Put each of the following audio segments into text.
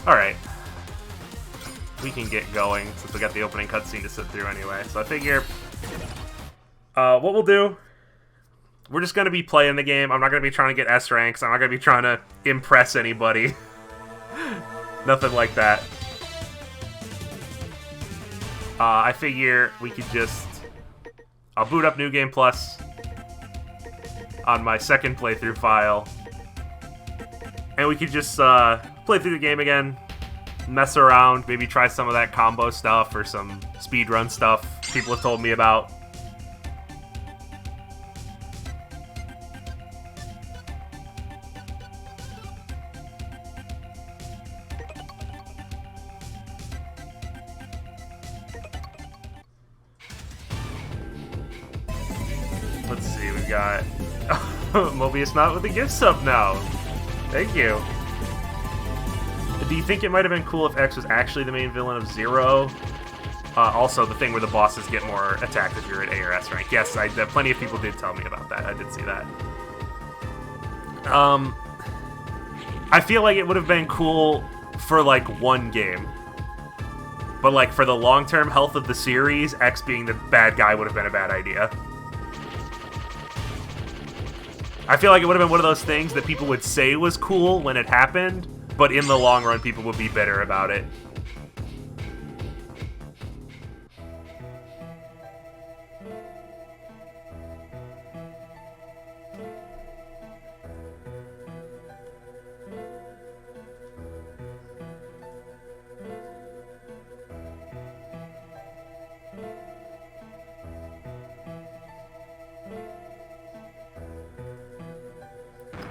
Alright. We can get going, since we got the opening cutscene to sit through anyway. So I figure... what we'll do... We're just going to be playing the game. I'm not going to be trying to get S ranks. I'm not going to be trying to impress anybody. Nothing like that. I figure we could just... I'll boot up New Game Plus on my second playthrough file. And we could just play through the game again, mess around, maybe try some of that combo stuff or some speedrun stuff people have told me about. Let's see, we've got Mobius Not with a gift sub now. Thank you. Do you think it might have been cool if X was actually the main villain of Zero? Also, the thing where the bosses get more attacked if you're at A or S rank. Yes, plenty of people did tell me about that. I did see that. I feel like it would have been cool for, like, one game. But, like, for the long-term health of the series, X being the bad guy would have been a bad idea. I feel like it would have been one of those things that people would say was cool when it happened, but in the long run, people would be bitter about it.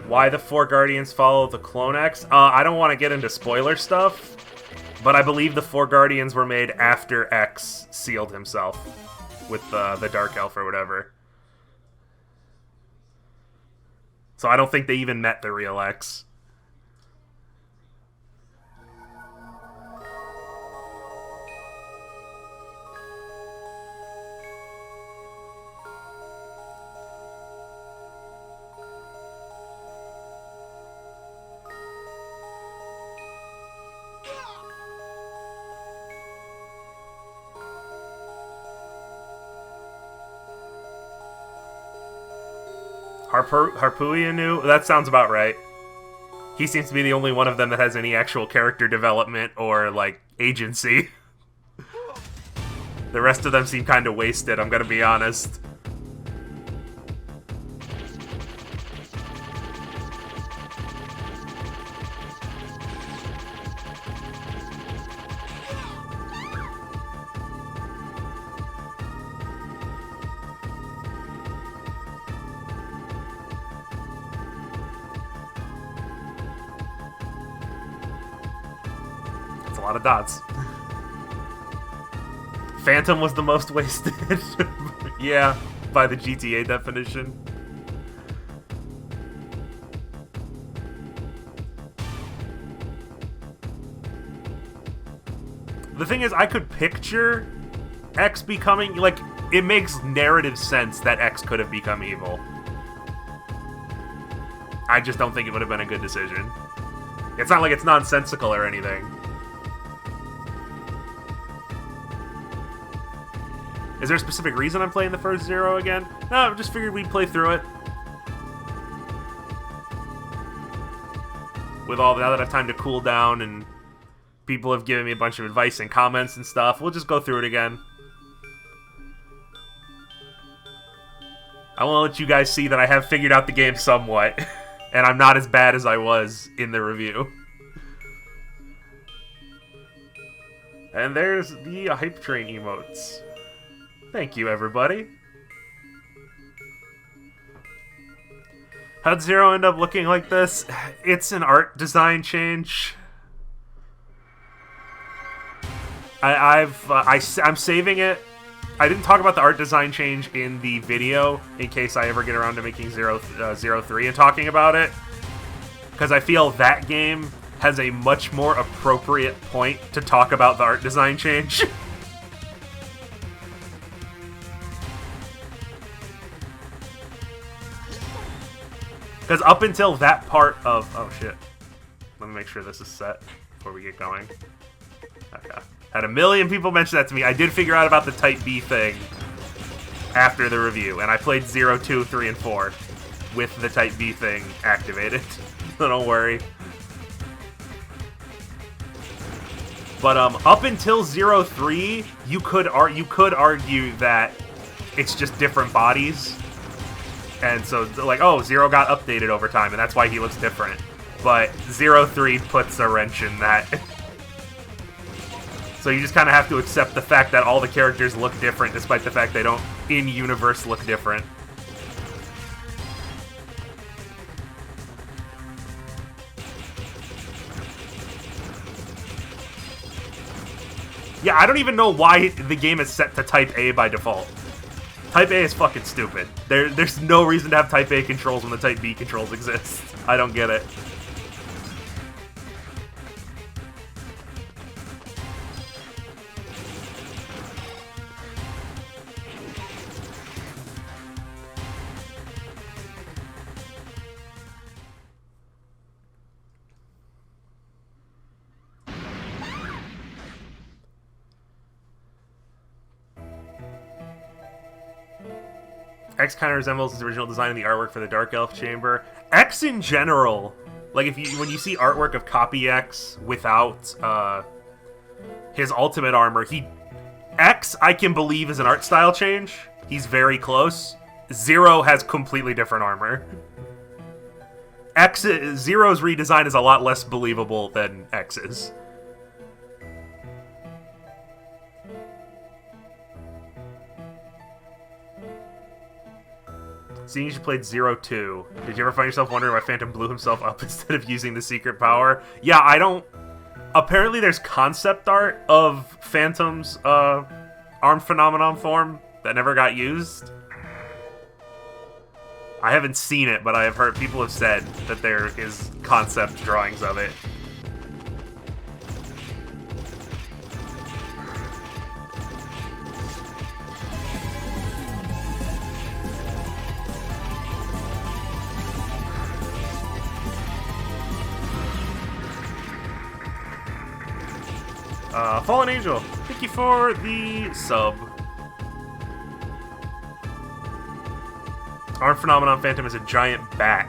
Why the four Guardians follow the Clone X? I don't want to get into spoiler stuff, but I believe the four Guardians were made after X sealed himself with the Dark Elf or whatever. So I don't think they even met the real X. Harpuianu? That sounds about right. He seems to be the only one of them that has any actual character development or, like, agency. The rest of them seem kind of wasted, I'm gonna be honest. A lot of dots. Phantom was the most wasted. Yeah, by the GTA definition. The thing is, I could picture X becoming, like, it makes narrative sense that X could have become evil. I just don't think it would have been a good decision. It's not like it's nonsensical or anything. Is there a specific reason I'm playing the first Zero again? No, I just figured we'd play through it. With all now that I have time to cool down and people have given me a bunch of advice and comments and stuff, we'll just go through it again. I want to let you guys see that I have figured out the game somewhat, and I'm not as bad as I was in the review. And there's the Hype Train emotes. Thank you, everybody. How'd Zero end up looking like this? It's an art design change. I'm saving it. I didn't talk about the art design change in the video in case I ever get around to making Zero 3 and talking about it, because I feel that game has a much more appropriate point to talk about the art design change. Because up until that part of... Oh, shit. Let me make sure this is set. before we get going. Okay. Had a million people mention that to me. I did figure out about the Type B thing after the review, and I played 0, 2, 3, and 4 with the Type B thing activated. So don't worry. But up until 0, 3, you could argue that it's just different bodies. And so, like, oh, 0 got updated over time, and that's why he looks different. But 0, 3 puts a wrench in that. So you just kind of have to accept the fact that all the characters look different, despite the fact they don't, in-universe, look different. Yeah, I don't even know why the game is set to Type A by default. Type A is fucking stupid. There's no reason to have Type A controls when the Type B controls exist. I don't get it. X kind of resembles his original design in the artwork for the Dark Elf Chamber. X in general, like when you see artwork of Copy X without his ultimate armor, X I can believe is an art style change. He's very close. 0 has completely different armor. Zero's redesign is a lot less believable than X's. Seeing as you played 0, 2, did you ever find yourself wondering why Phantom blew himself up instead of using the secret power? Yeah, I don't... Apparently there's concept art of Phantom's arm phenomenon form that never got used. I haven't seen it, but I have heard people have said that there is concept drawings of it. Fallen Angel, thank you for the sub. Arm Phenomenon Phantom is a giant bat.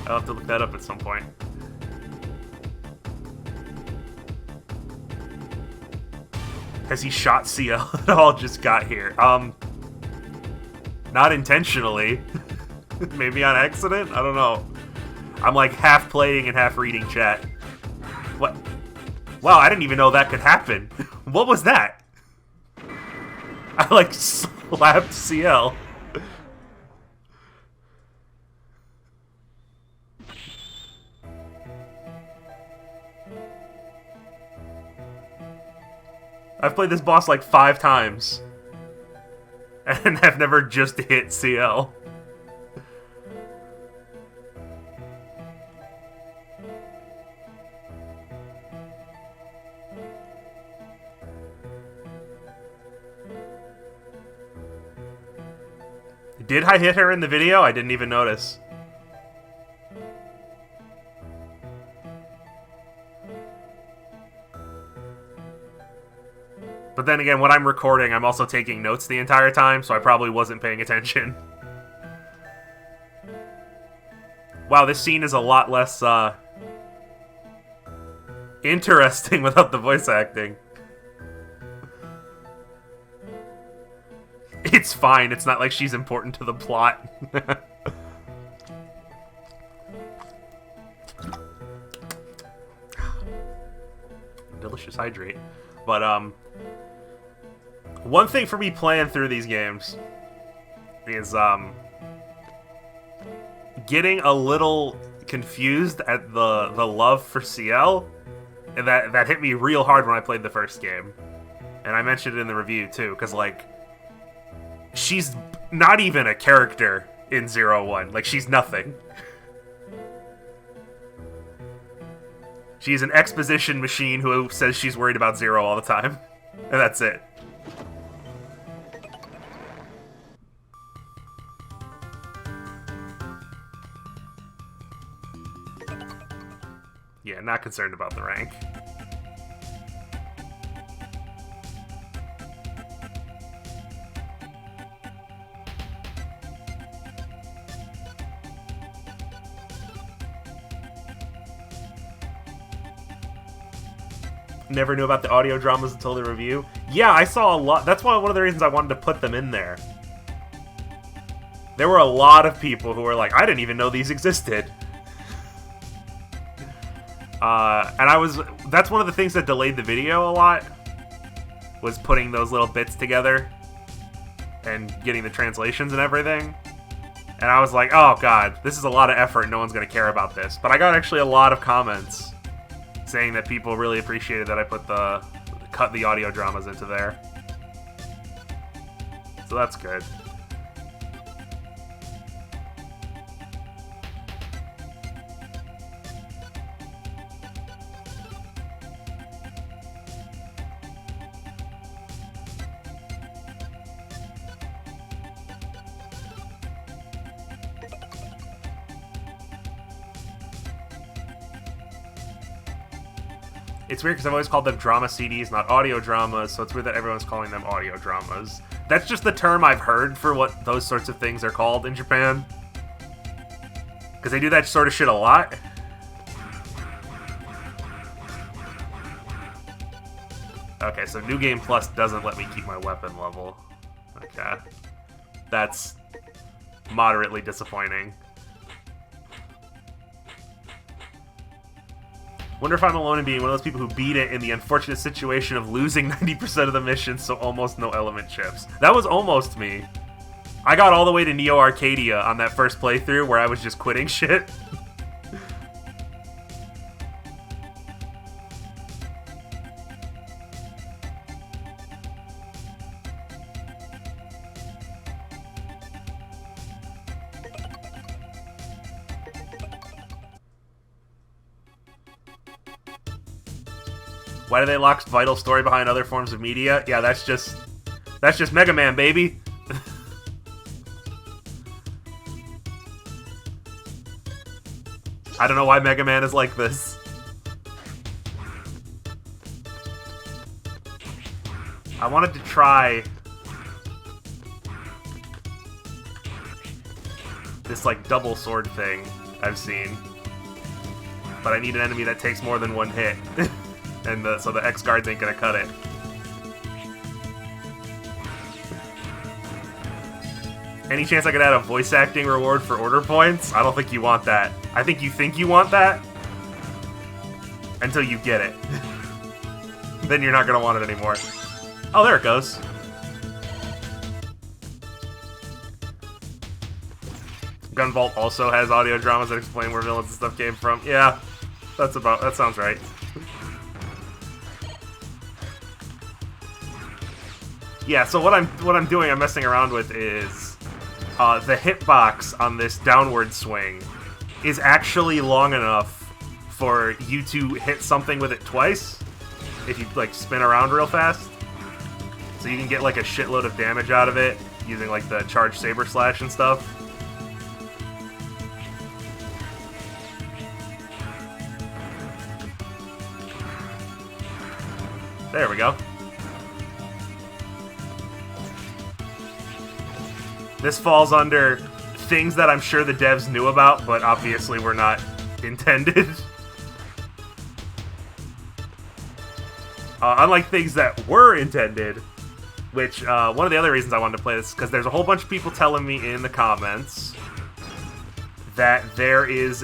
I'll have to look that up at some point. Has he shot CL at all? Just got here. Not intentionally. Maybe on accident? I don't know. I'm like half playing and half reading chat. What? Wow, I didn't even know that could happen. What was that? I like slapped CL. I've played this boss like 5 times. And have never just hit CL. Did I hit her in the video? I didn't even notice. But then again, when I'm recording, I'm also taking notes the entire time, so I probably wasn't paying attention. Wow, this scene is a lot less, interesting without the voice acting. It's fine, it's not like she's important to the plot. Delicious hydrate. But, one thing for me playing through these games is, getting a little confused at the love for CL. And that hit me real hard when I played the first game. And I mentioned it in the review, too, because, like, she's not even a character in 0-1. Like, she's nothing. She's an exposition machine who says she's worried about Zero all the time. And that's it. Yeah, not concerned about the rank. Never knew about the audio dramas until the review. Yeah, I saw a lot. That's one of the reasons I wanted to put them in there. There were a lot of people who were like, I didn't even know these existed. That's one of the things that delayed the video a lot, was putting those little bits together and getting the translations and everything. And I was like, oh god, this is a lot of effort, no one's going to care about this. But I got actually a lot of comments saying that people really appreciated that I cut the audio dramas into there. So that's good. It's weird because I've always called them drama CDs, not audio dramas, so it's weird that everyone's calling them audio dramas. That's just the term I've heard for what those sorts of things are called in Japan. Because they do that sort of shit a lot. Okay, so New Game Plus doesn't let me keep my weapon level. Okay. That's moderately disappointing. Wonder if I'm alone in being one of those people who beat it in the unfortunate situation of losing 90% of the missions, so almost no element chips. That was almost me. I got all the way to Neo Arcadia on that first playthrough where I was just quitting shit. Why do they lock vital story behind other forms of media? Yeah, that's just Mega Man, baby. I don't know why Mega Man is like this. I wanted to try this like double sword thing I've seen, but I need an enemy that takes more than one hit. And so the X guards ain't gonna cut it. Any chance I could add a voice acting reward for order points? I don't think you want that. I think you want that until you get it. Then you're not gonna want it anymore. Oh, there it goes. Gunvault also has audio dramas that explain where villains and stuff came from. Yeah, that sounds right. Yeah, so what I'm doing, I'm messing around with is the hitbox on this downward swing is actually long enough for you to hit something with it twice if you like spin around real fast. So you can get like a shitload of damage out of it using like the charged saber slash and stuff. There we go. This falls under things that I'm sure the devs knew about, but obviously were not intended. Unlike things that were intended, which, one of the other reasons I wanted to play this is because there's a whole bunch of people telling me in the comments that there is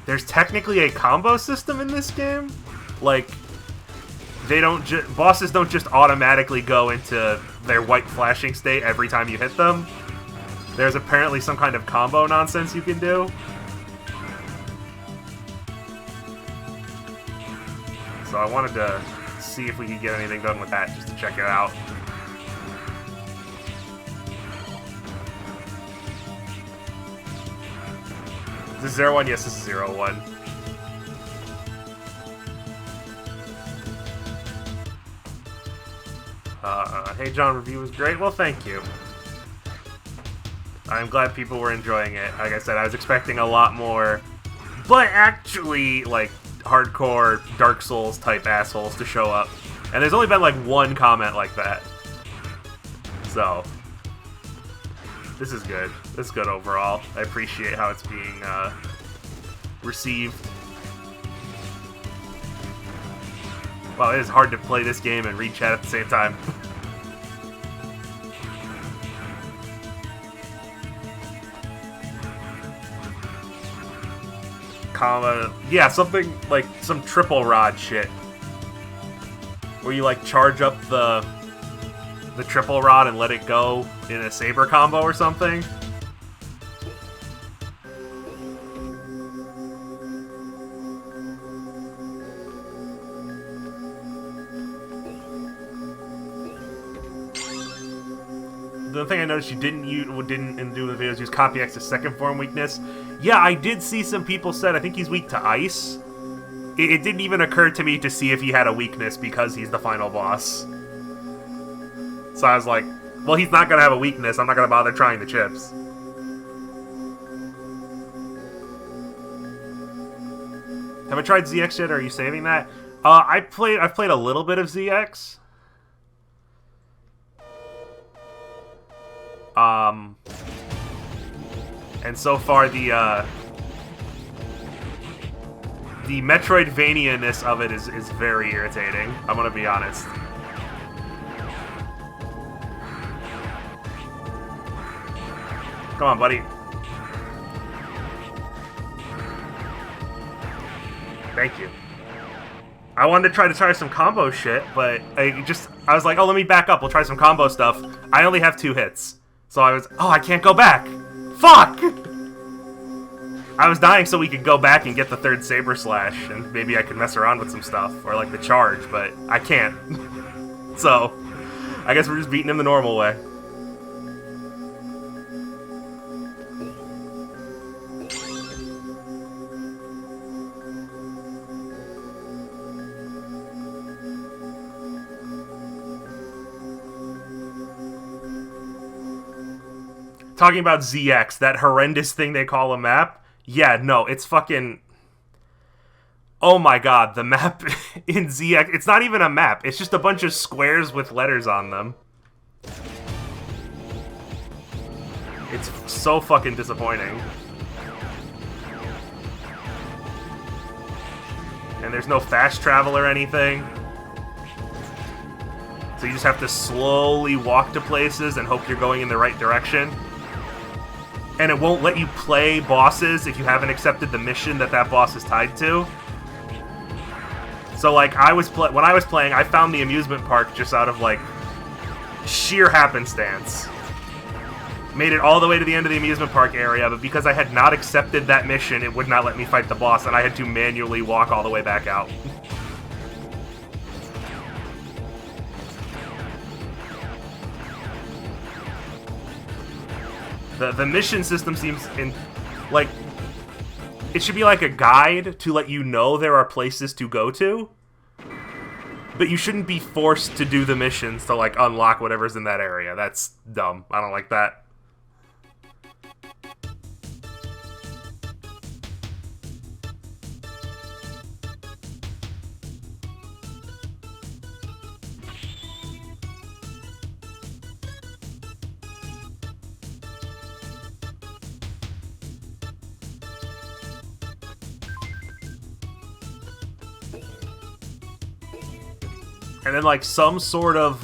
there's technically a combo system in this game. Like, bosses don't just automatically go into their white flashing state every time you hit them. There's apparently some kind of combo nonsense you can do. So I wanted to see if we could get anything done with that, just to check it out. Is this 01? Yes, this is 01. Hey John, review was great. Well, thank you. I'm glad people were enjoying it. Like I said, I was expecting a lot more but actually, like, hardcore Dark Souls type assholes to show up. And there's only been, like, one comment like that. So, this is good. This is good overall. I appreciate how it's being received. Well, it is hard to play this game and read chat at the same time. Yeah, something like some triple rod shit. Where you like charge up the triple rod and let it go in a saber combo or something. The thing I noticed you didn't do the videos use Copy X's second form weakness. Yeah, I did see some people said I think he's weak to ice. It didn't even occur to me to see if he had a weakness because he's the final boss. So I was like, well, he's not gonna have a weakness. I'm not gonna bother trying the chips. Have I tried ZX yet? Or are you saving that? I've played a little bit of ZX. And so far the Metroidvania-ness of it is very irritating. I'm gonna be honest. Come on, buddy. Thank you. I wanted to try some combo shit, but I was like, oh, let me back up. We'll try some combo stuff. I only have 2 hits. So I can't go back. Fuck! I was dying so we could go back and get the 3rd Saber Slash, and maybe I could mess around with some stuff, or like the charge, but I can't. So, I guess we're just beating him the normal way. Talking about ZX, that horrendous thing they call a map. Yeah, no, it's fucking... Oh my god, the map in ZX... It's not even a map. It's just a bunch of squares with letters on them. It's so fucking disappointing. And there's no fast travel or anything. So you just have to slowly walk to places and hope you're going in the right direction. And it won't let you play bosses if you haven't accepted the mission that boss is tied to. So, like, when I was playing, I found the amusement park just out of, like, sheer happenstance. Made it all the way to the end of the amusement park area, but because I had not accepted that mission, it would not let me fight the boss, and I had to manually walk all the way back out. The mission system seems like it should be like a guide to let you know there are places to go to, but you shouldn't be forced to do the missions to like unlock whatever's in that area. That's dumb. I don't like that. And then, like, some sort of,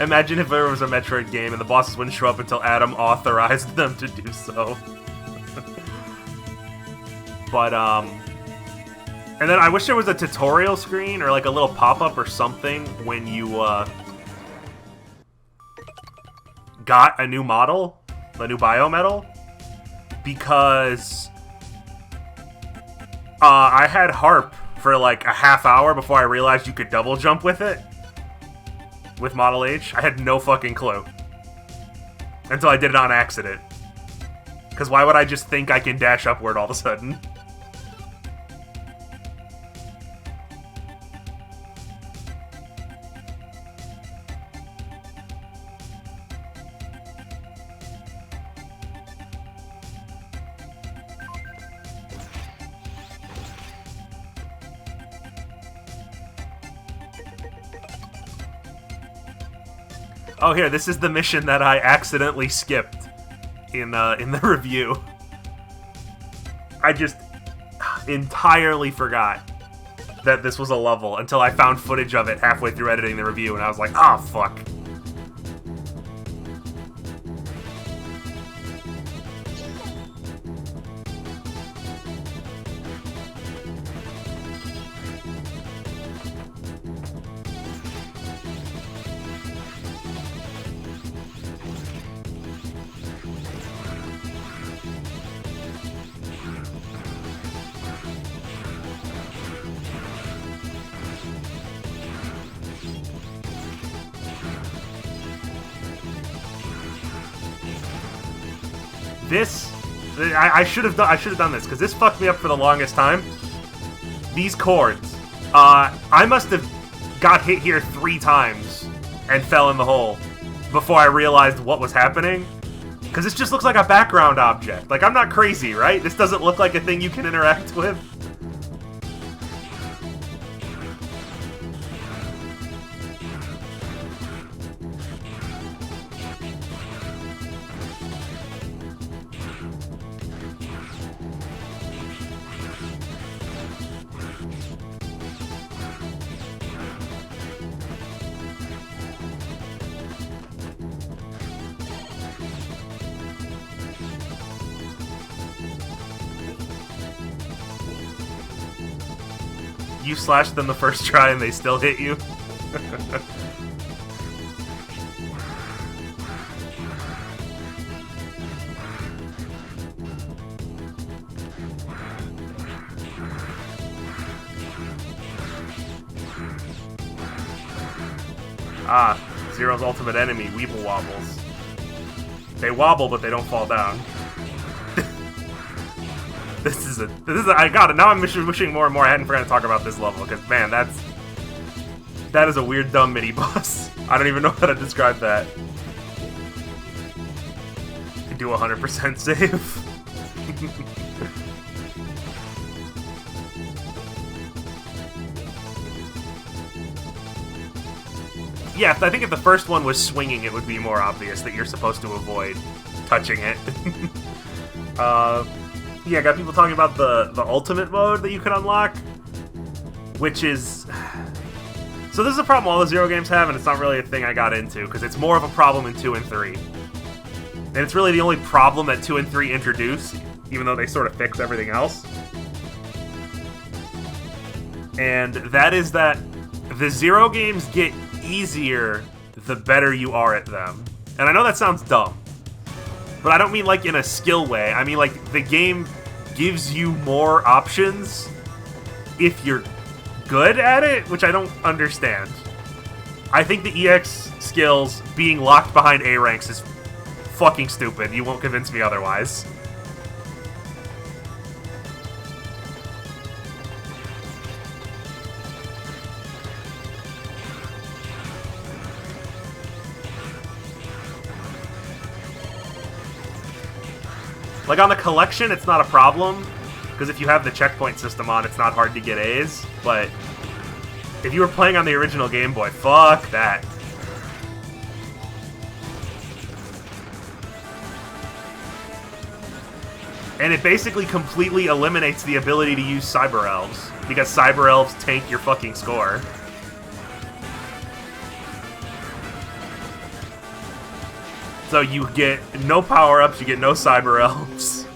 imagine if there was a Metroid game and the bosses wouldn't show up until Adam authorized them to do so. But, and then I wish there was a tutorial screen or, like, a little pop-up or something when you, got a new model, a new biometal, because, I had Harp for like a half hour before I realized you could double jump with it. With Model H. I had no fucking clue. Until I did it on accident. Because why would I just think I can dash upward all of a sudden? Oh, here, this is the mission that I accidentally skipped in the review. I just entirely forgot that this was a level until I found footage of it halfway through editing the review, and I was like, ah, oh, fuck. This, I should have done this, because this fucked me up for the longest time. These chords, I must have got hit here 3 times and fell in the hole before I realized what was happening. Because this just looks like a background object. Like, I'm not crazy, right? This doesn't look like a thing you can interact with. You slashed them the first try and they still hit you. Ah, Zero's ultimate enemy, Weeble Wobbles. They wobble, but they don't fall down. This is I got it. Now I'm wishing more and more I hadn't forgotten to talk about this level, because, man, that is a weird, dumb mini-boss. I don't even know how to describe that. You do 100% save. Yeah, I think if the first one was swinging, it would be more obvious that you're supposed to avoid touching it. Yeah, I got people talking about the ultimate mode that you can unlock, which is... So this is a problem all the Zero games have, and it's not really a thing I got into, because it's more of a problem in 2 and 3. And it's really the only problem that 2 and 3 introduce, even though they sort of fix everything else. And that is that the Zero games get easier the better you are at them. And I know that sounds dumb, but I don't mean like in a skill way. I mean like the game gives you more options if you're good at it, which I don't understand. I think the EX skills being locked behind A ranks is fucking stupid. You won't convince me otherwise. Like, on the collection, it's not a problem, because if you have the checkpoint system on, it's not hard to get A's, but if you were playing on the original Game Boy, fuck that. And it basically completely eliminates the ability to use Cyber Elves, because Cyber Elves tank your fucking score. So you get no power-ups, you get no Cyber Elves.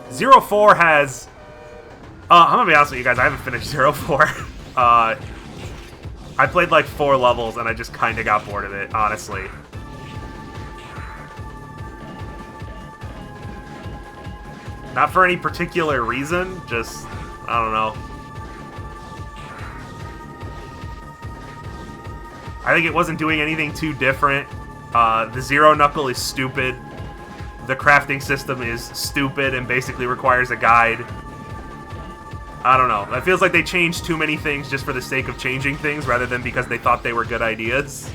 Zero 4 has... I'm gonna be honest with you guys, I haven't finished Zero 4. I played like 4 levels and I just kinda got bored of it, honestly. Not for any particular reason, just... I don't know. I think it wasn't doing anything too different. The Zero Knuckle is stupid. The crafting system is stupid and basically requires a guide. I don't know. It feels like they changed too many things just for the sake of changing things rather than because they thought they were good ideas.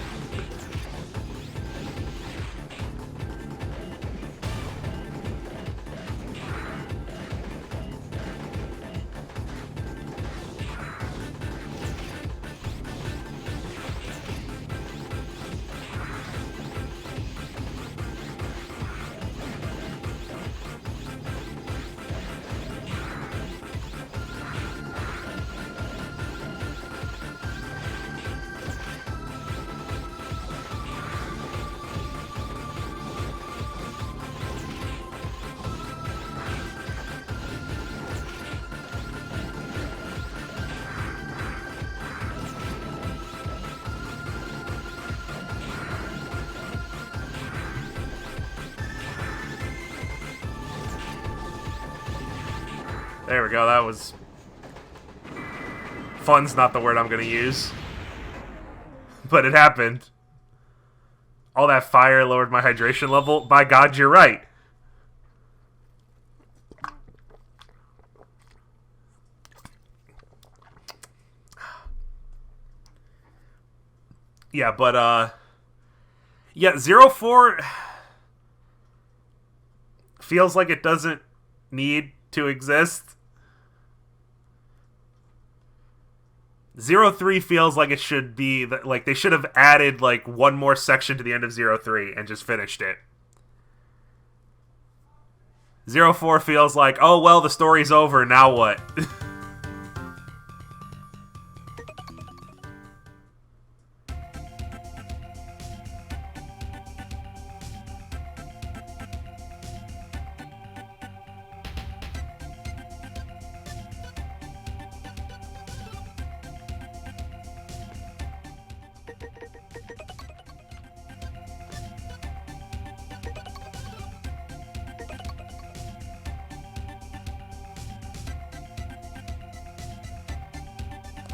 There we go, that was... Fun's not the word I'm gonna use. But it happened. All that fire lowered my hydration level. By God, you're right. Yeah, but, yeah, 04 feels like it doesn't need to exist. 03 feels like it should be, like, they should have added, like, one more section to the end of 03 and just finished it. 04 feels like, oh, well, the story's over, now what?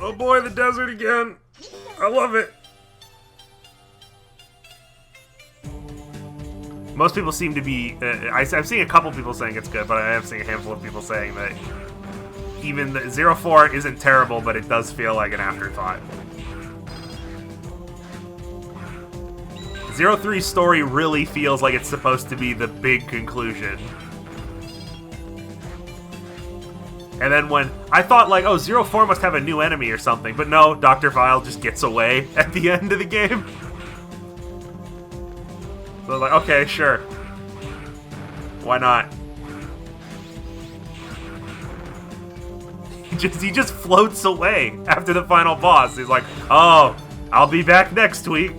Oh boy, the desert again. I love it. Most people seem to be... I've seen a couple people saying it's good, but I have seen a handful of people saying that even the 04 isn't terrible, but it does feel like an afterthought. 03's story really feels like it's supposed to be the big conclusion. And then when... I thought, like, oh, 04 must have a new enemy or something. But no, Dr. Vile just gets away at the end of the game. So I was like, okay, sure. Why not? He just floats away after the final boss. He's like, oh, I'll be back next week.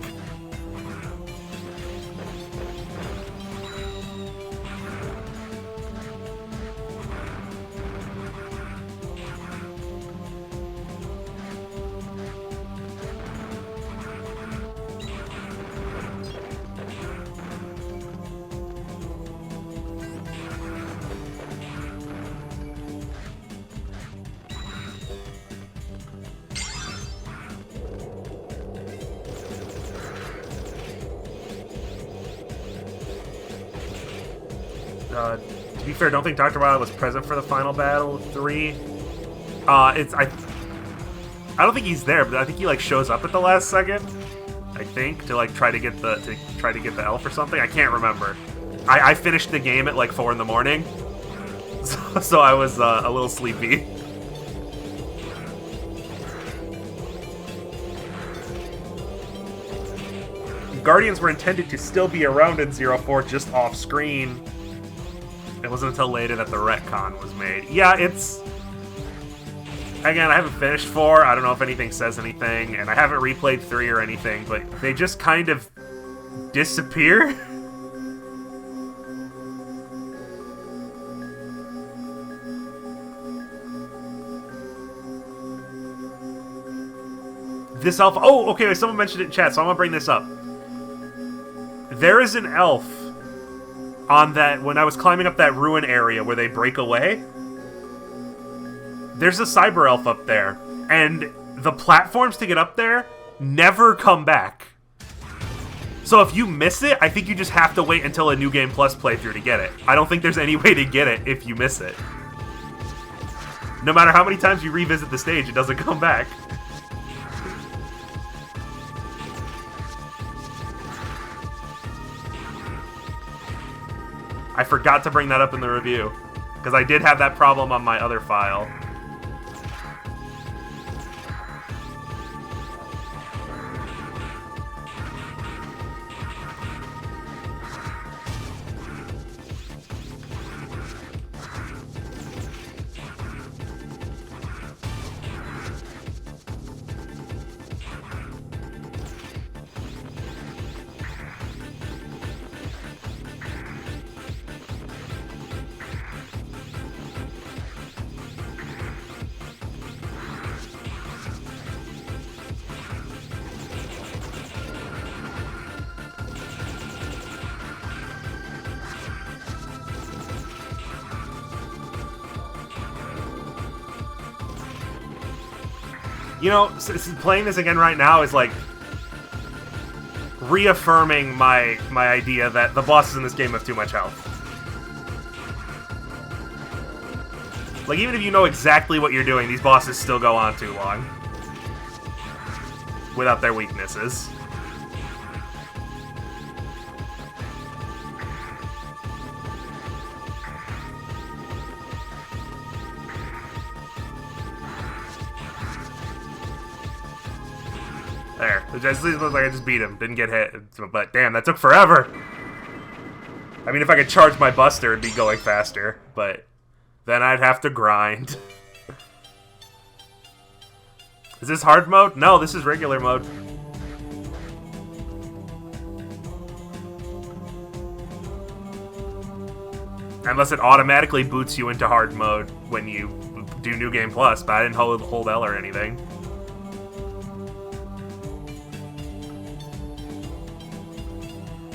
To be fair, I don't think Dr. Vile was present for the final battle 3. I don't think he's there, but I think he like shows up at the last second. I think to like try to get the elf or something. I can't remember. I finished the game at like 4 in the morning, so I was a little sleepy. Guardians were intended to still be around in 04, just off screen. It wasn't until later that the retcon was made. Yeah, it's... Again, I haven't finished 4. I don't know if anything says anything, and I haven't replayed 3 or anything, but they just kind of disappear. This elf... Oh, okay, someone mentioned it in chat, so I'm gonna bring this up. There is an elf on that, when I was climbing up that ruin area where they break away, there's a cyber elf up there, and the platforms to get up there never come back. So if you miss it, I think you just have to wait until a New Game Plus playthrough to get it. I don't think there's any way to get it if you miss it. No matter how many times you revisit the stage, it doesn't come back. I forgot to bring that up in the review, because I did have that problem on my other file. You know, playing this again right now is like reaffirming my idea that the bosses in this game have too much health. Like, even if you know exactly what you're doing, these bosses still go on too long. Without their weaknesses. There. It just looks like I just beat him. Didn't get hit. But damn, that took forever! I mean, if I could charge my Buster, it'd be going faster. But then I'd have to grind. Is this hard mode? No, this is regular mode. Unless it automatically boots you into hard mode when you do New Game Plus, but I didn't hold L or anything.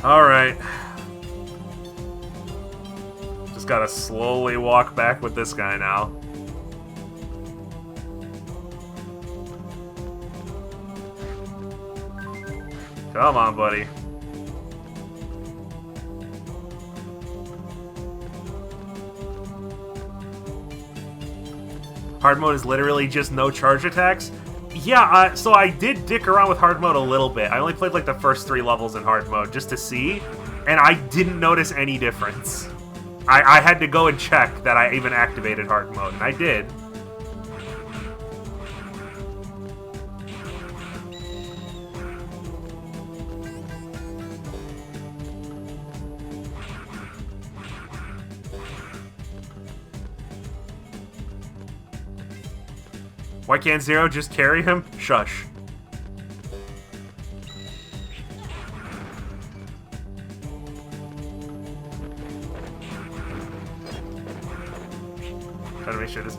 Alright. Just gotta slowly walk back with this guy now. Come on, buddy. Hard mode is literally just no charge attacks? Yeah, so I did dick around with hard mode a little bit. I only played like the first 3 levels in hard mode just to see, and I didn't notice any difference. I had to go and check that I even activated hard mode, and I did. Why can't Zero just carry him? Shush. Trying to make sure this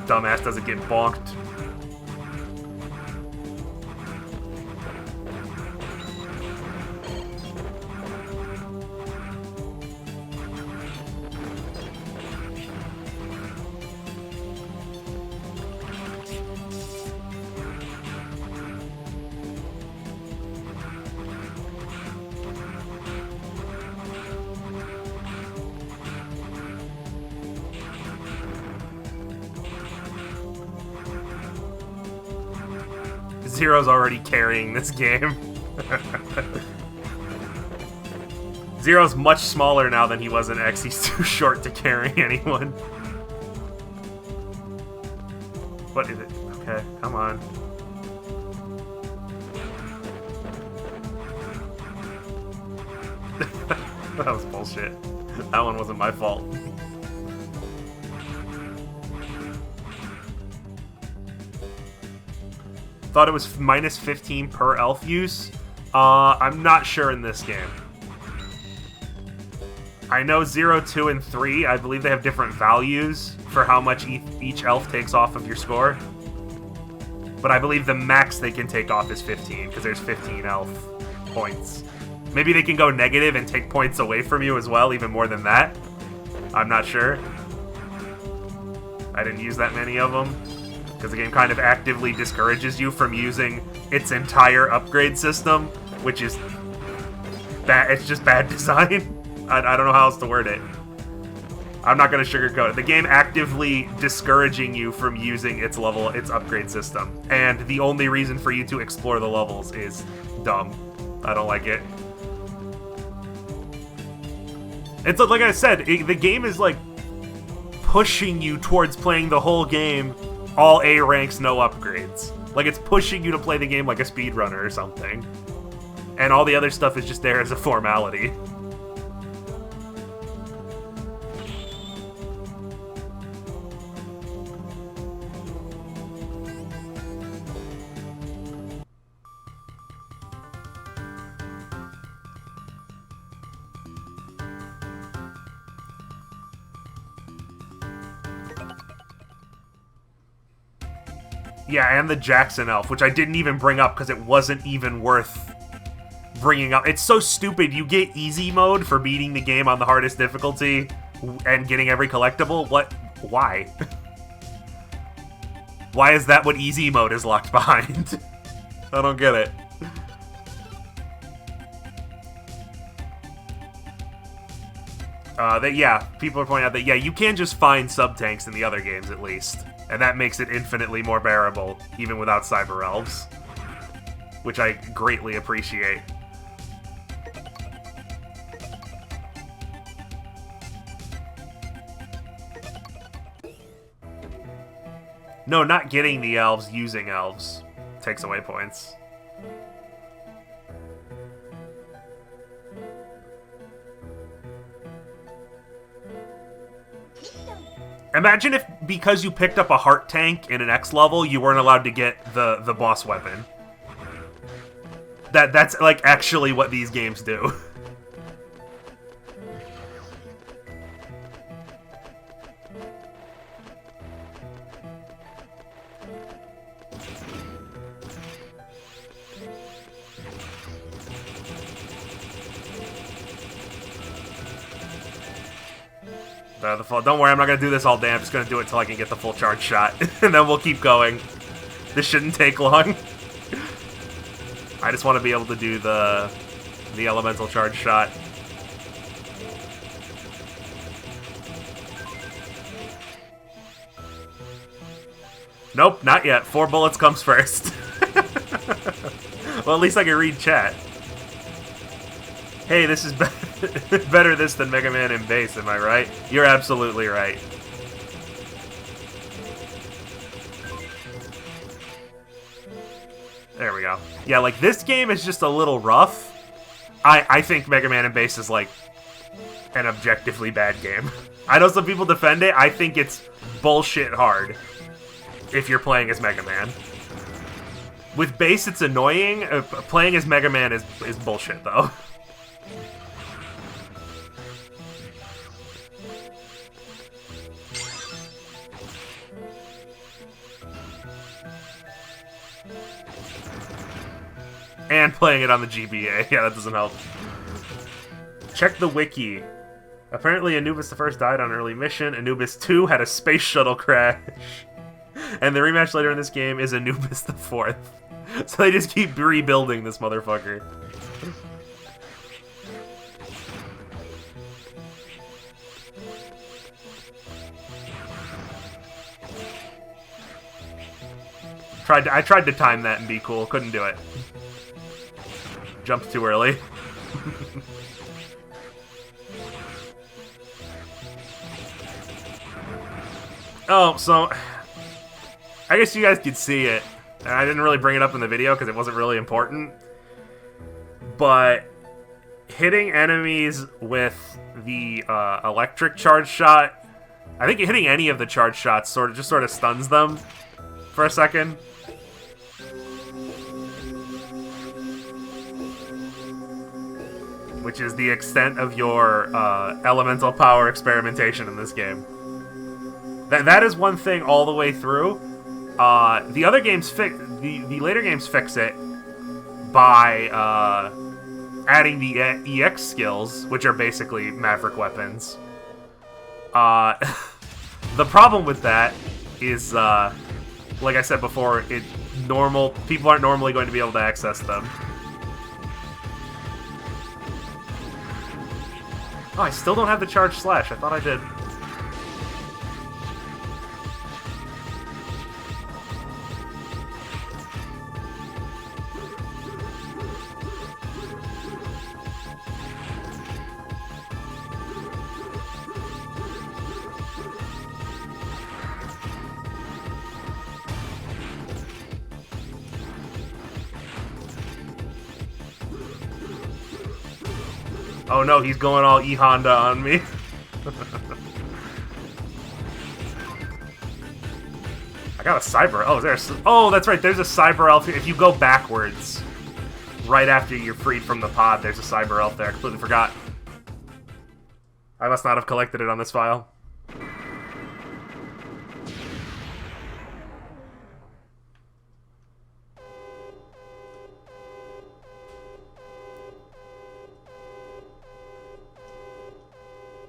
dumbass doesn't get bonked. Zero's already carrying this game. Zero's much smaller now than he was in X. He's too short to carry anyone. What is it? Okay, come on. That was bullshit. That one wasn't my fault. Thought it was minus 15 per elf use. I'm not sure in this game. I know 0, 2, and 3, I believe they have different values for how much each elf takes off of your score. But I believe the max they can take off is 15, because there's 15 elf points. Maybe they can go negative and take points away from you as well, even more than that. I'm not sure. I didn't use that many of them. Because the game kind of actively discourages you from using its entire upgrade system, which is bad. It's just bad design. I don't know how else to word it. I'm not going to sugarcoat it. The game actively discouraging you from using its upgrade system. And the only reason for you to explore the levels is dumb. I don't like it. It's like I said, the game is like pushing you towards playing the whole game all A ranks, no upgrades. Like, it's pushing you to play the game like a speedrunner or something. And all the other stuff is just there as a formality. Yeah, and the Jackson elf, which I didn't even bring up because it wasn't even worth bringing up. It's so stupid. You get easy mode for beating the game on the hardest difficulty and getting every collectible. What? Why? Why is that what easy mode is locked behind? I don't get it. Yeah, people are pointing out that, yeah, you can just find sub-tanks in the other games, at least. And that makes it infinitely more bearable, even without Cyber Elves. Which I greatly appreciate. No, not getting the elves, using elves takes away points. Imagine if, because you picked up a heart tank in an X level, you weren't allowed to get the boss weapon. That's, like, actually what these games do. Don't worry, I'm not going to do this all day. I'm just going to do it until I can get the full charge shot. And then we'll keep going. This shouldn't take long. I just want to be able to do the elemental charge shot. Nope, not yet. 4 bullets comes first. Well, at least I can read chat. Hey, this is better this than Mega Man in base, am I right? You're absolutely right. There we go. Yeah, like, this game is just a little rough. I think Mega Man in base is, like, an objectively bad game. I know some people defend it. I think it's bullshit hard if you're playing as Mega Man. With base, it's annoying. Playing as Mega Man is bullshit, though. And playing it on the GBA. Yeah, that doesn't help. Check the wiki. Apparently Anubis the First died on an early mission. Anubis 2 had a space shuttle crash. And the rematch later in this game is Anubis the Fourth. So they just keep rebuilding this motherfucker. I tried to time that and be cool. Couldn't do it. Jumped too early. Oh, so I guess you guys could see it. And I didn't really bring it up in the video because it wasn't really important. But hitting enemies with the electric charge shot, I think hitting any of the charge shots sort of stuns them for a second. Which is the extent of your elemental power experimentation in this game. That is one thing all the way through. The other games the later games fix it by adding the EX skills, which are basically Maverick weapons. The problem with that is, like I said before, people aren't normally going to be able to access them. Oh, I still don't have the charge slash. I thought I did. Oh no, he's going all E-Honda on me. I got a Cyber... Oh, oh, that's right, there's a Cyber Elf. If you go backwards, right after you're freed from the pod, there's a Cyber Elf there. I completely forgot. I must not have collected it on this file.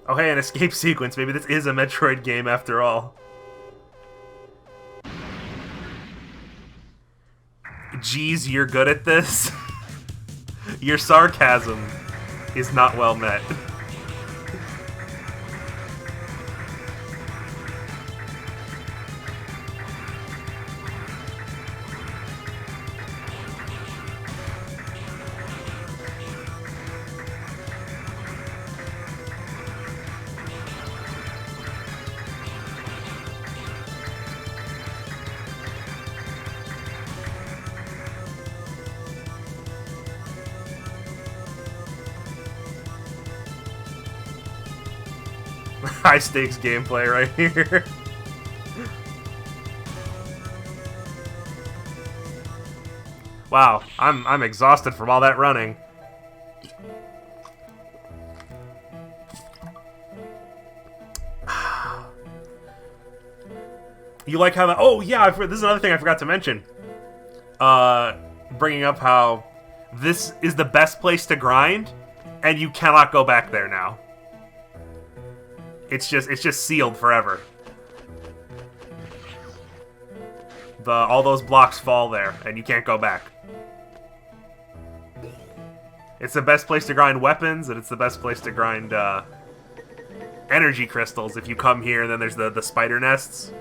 Oh hey, an escape sequence. Maybe this is a Metroid game after all. geez, you're good at this. Your sarcasm is not well met. High stakes gameplay right here. Wow, I'm exhausted from all that running. You like how that? Oh yeah, this is another thing I forgot to mention. Bringing up how this is the best place to grind, and you cannot go back there now. It's just sealed forever. All those blocks fall there, and you can't go back. It's the best place to grind weapons, and it's the best place to grind energy crystals. If you come here, then there's the spider nests.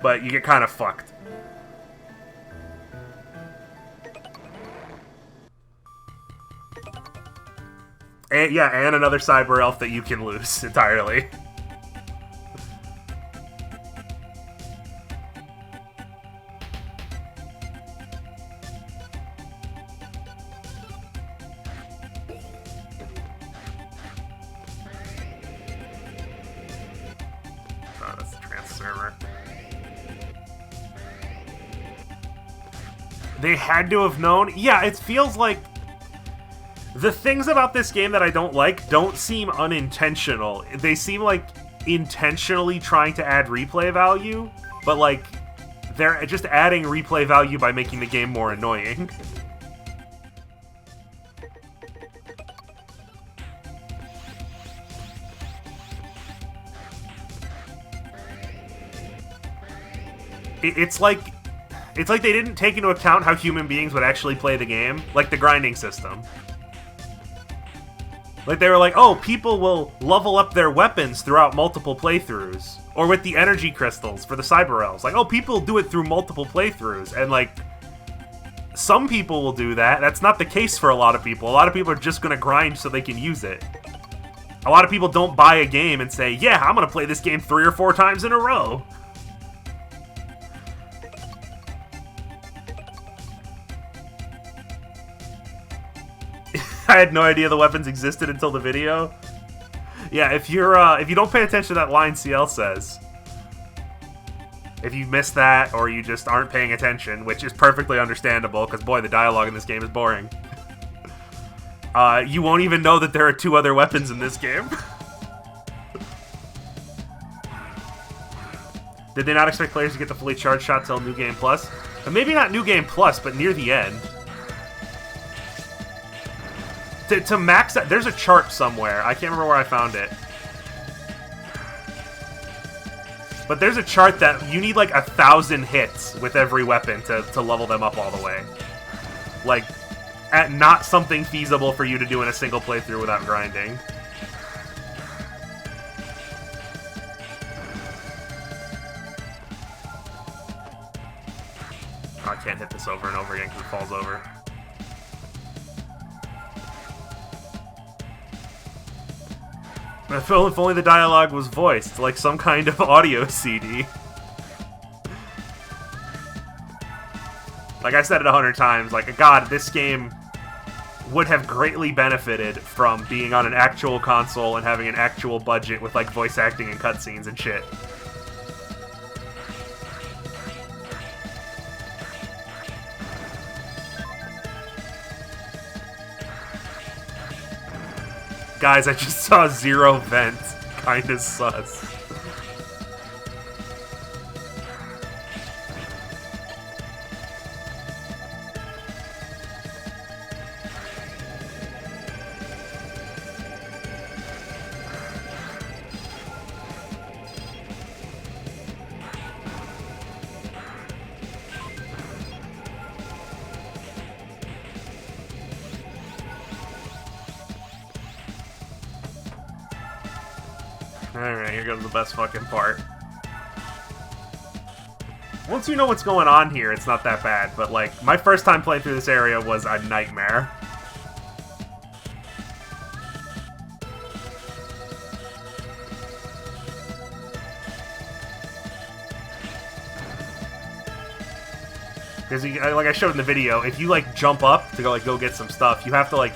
But you get kind of fucked. And, yeah, and another cyber elf that you can lose entirely. Oh, that's the trans server. They had to have known? Yeah, it feels like the things about this game that I don't like don't seem unintentional. They seem like intentionally trying to add replay value, but like they're just adding replay value by making the game more annoying. It's like they didn't take into account how human beings would actually play the game, like the grinding system. Like, they were like, oh, people will level up their weapons throughout multiple playthroughs. Or with the energy crystals for the cyber elves. Like, oh, people do it through multiple playthroughs. And, like, some people will do that. That's not the case for a lot of people. A lot of people are just going to grind so they can use it. A lot of people don't buy a game and say, yeah, I'm going to play this game 3 or 4 times in a row. I had no idea the weapons existed until the video. Yeah, if you don't pay attention to that line CL says, if you miss that or you just aren't paying attention, which is perfectly understandable because boy, the dialogue in this game is boring. You won't even know that there are 2 other weapons in this game. Did they not expect players to get the fully charged shot till New Game Plus? Maybe not New Game Plus, but near the end. To max that, there's a chart somewhere. I can't remember where I found it. But there's a chart that you need like 1,000 hits with every weapon to level them up all the way. Like, not something feasible for you to do in a single playthrough without grinding. Oh, I can't hit this over and over again because it falls over. If only the dialogue was voiced, like some kind of audio CD. Like I said it 100 times, like, God, this game would have greatly benefited from being on an actual console and having an actual budget with, like, voice acting and cutscenes and shit. Guys, I just saw 0 vent. Kinda sus. Alright, here goes the best fucking part. Once you know what's going on here, it's not that bad, but, like, my first time playing through this area was a nightmare. Because, like I showed in the video, if you, like, jump up to go get some stuff, you have to, like,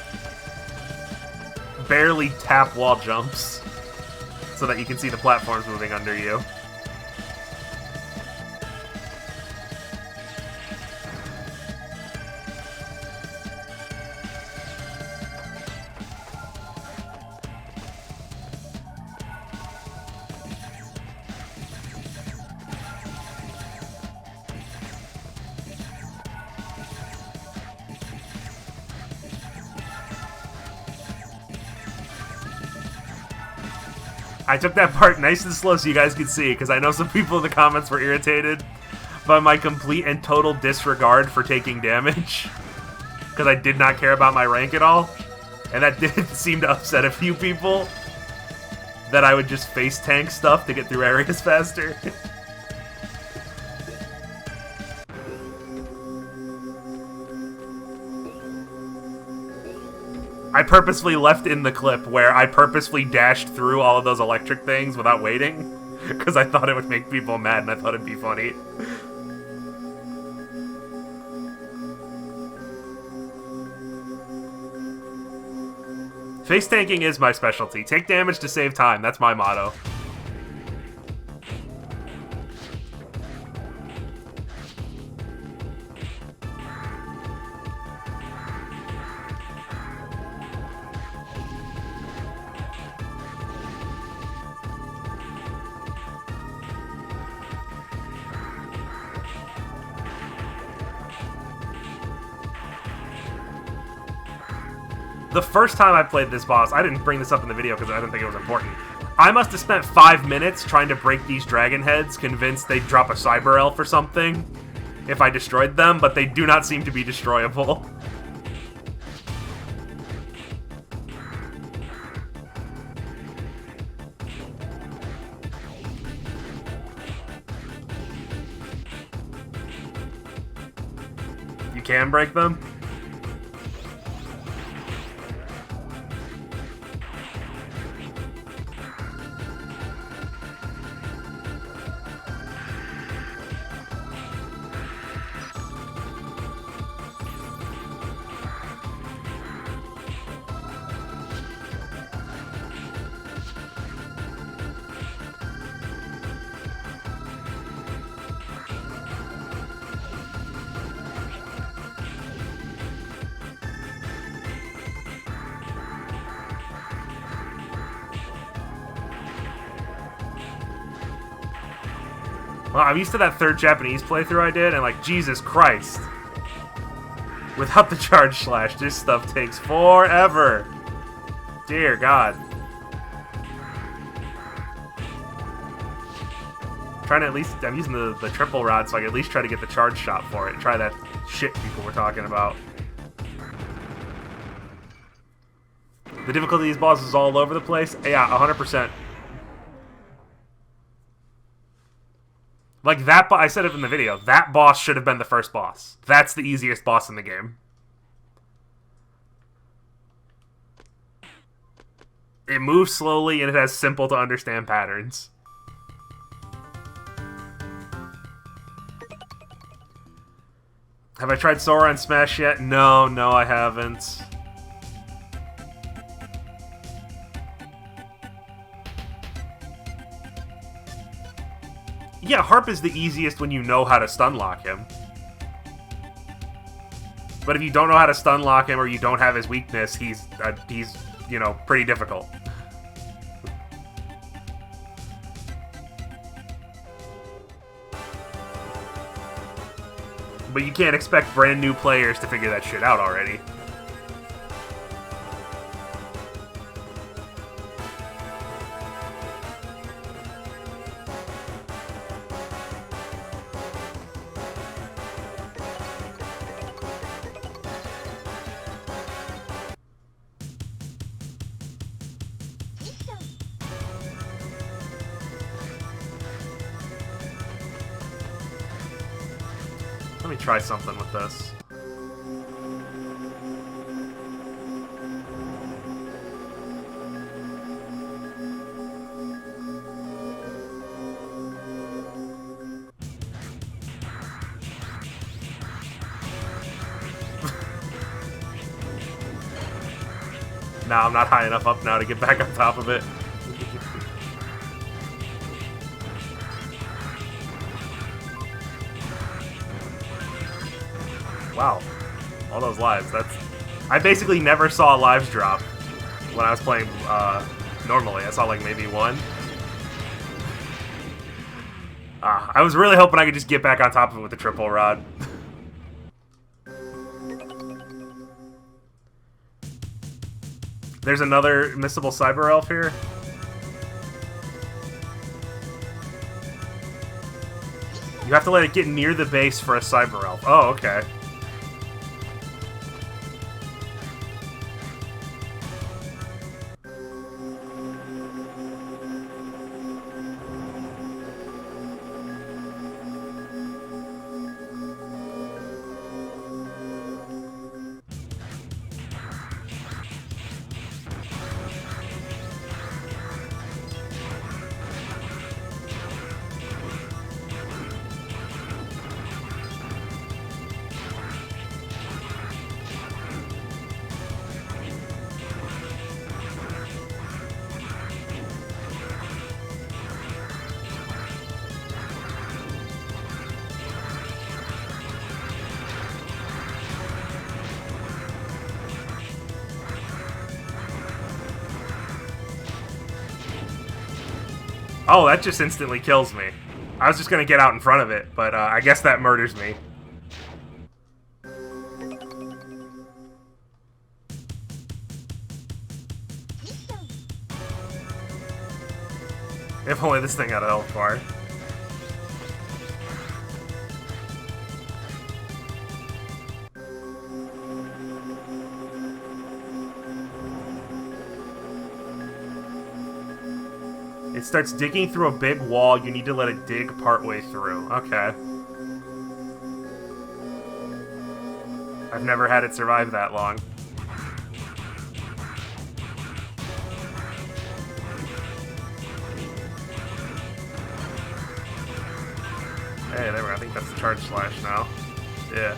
barely tap wall jumps so that you can see the platforms moving under you. I took that part nice and slow so you guys could see, because I know some people in the comments were irritated by my complete and total disregard for taking damage, because I did not care about my rank at all, and that did seem to upset a few people, that I would just face tank stuff to get through areas faster. I purposefully left in the clip where I purposefully dashed through all of those electric things without waiting, because I thought it would make people mad and I thought it'd be funny. Face tanking is my specialty. Take damage to save time, that's my motto. The first time I played this boss, I didn't bring this up in the video because I didn't think it was important. I must have spent 5 minutes trying to break these dragon heads, convinced they'd drop a cyber elf or something if I destroyed them, but they do not seem to be destroyable. You can break them? Well, I'm used to that third Japanese playthrough I did, and like, Jesus Christ. Without the charge slash, this stuff takes forever. Dear God. Trying to at least, I'm using the triple rod so I can at least try to get the charge shot for it. Try that shit people were talking about. The difficulty of these bosses is all over the place. Yeah, 100%. Like, that I said it in the video, that boss should have been the first boss. That's the easiest boss in the game. It moves slowly, and it has simple to understand patterns. Have I tried Sora on Smash yet? No, I haven't. Yeah, Harp is the easiest when you know how to stun lock him. But if you don't know how to stun lock him or you don't have his weakness, he's you know, pretty difficult. But you can't expect brand new players to figure that shit out already. me try something with this. Nah, I'm not high enough up now to get back on top of it. Wow. All those lives. That's... I basically never saw lives drop when I was playing normally. I saw like maybe one. I was really hoping I could just get back on top of it with the triple rod. There's another missable cyber elf here. You have to let it get near the base for a cyber elf. Oh, okay. Oh, that just instantly kills me. I was just gonna get out in front of it, but I guess that murders me. If only this thing had a health bar. It starts digging through a big wall. You need to let it dig partway through. Okay. I've never had it survive that long. Hey, there we go. I think that's the charge slash now. Yeah.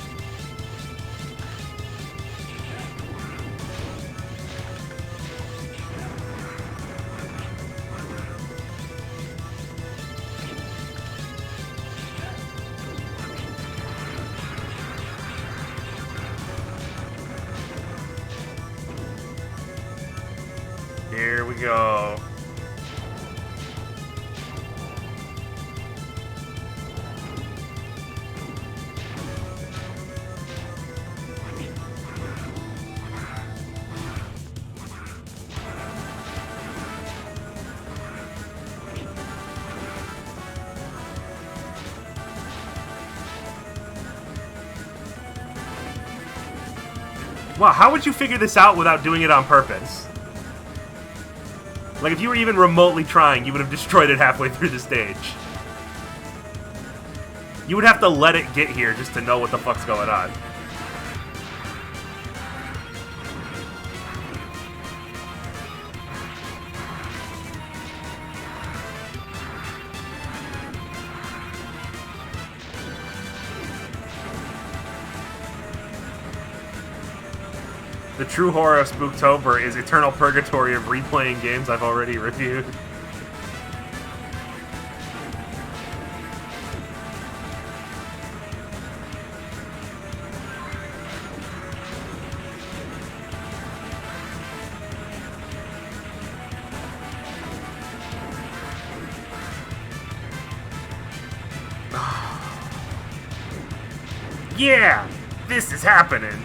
Here we go. Wow, how would you figure this out without doing it on purpose? Like, if you were even remotely trying, you would have destroyed it halfway through the stage. You would have to let it get here just to know what the fuck's going on. The true horror of Spooktober is eternal purgatory of replaying games I've already reviewed. Yeah! This is happening!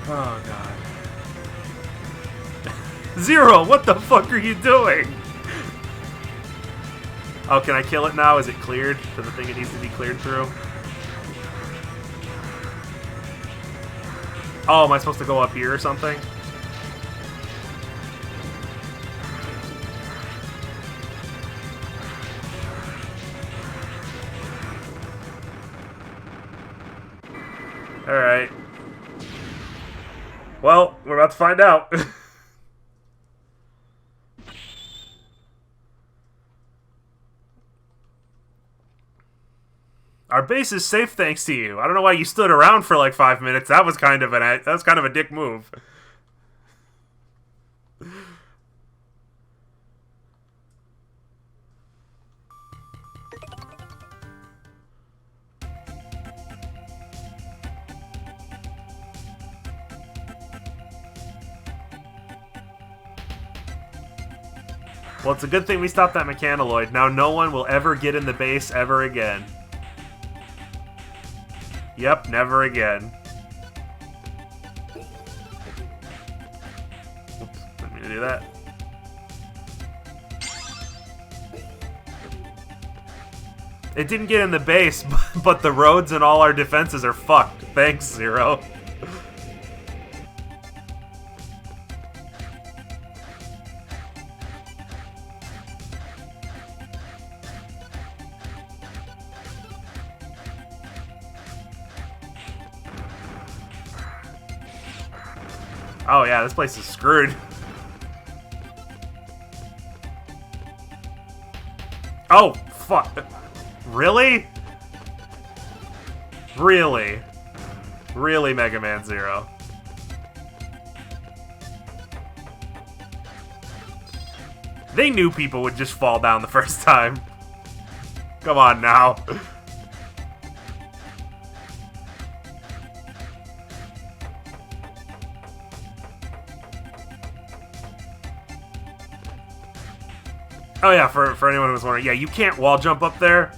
Oh, God. Zero, what the fuck are you doing? Oh, can I kill it now? Is it cleared to the thing it needs to be cleared through? Oh, am I supposed to go up here or something? Alright. Well, we're about to find out. Our base is safe thanks to you. I don't know why you stood around for like 5 minutes. That was kind of a dick move. Well, it's a good thing we stopped that mechanoid. Now no one will ever get in the base ever again. Yep, never again. Oops, didn't mean to do that. It didn't get in the base, but the roads and all our defenses are fucked. Thanks, Zero. Oh yeah, this place is screwed. Oh, fuck. Really? Really? Really, Mega Man Zero? They knew people would just fall down the first time. Come on now. Oh yeah, for anyone who's wondering, yeah, you can't wall jump up there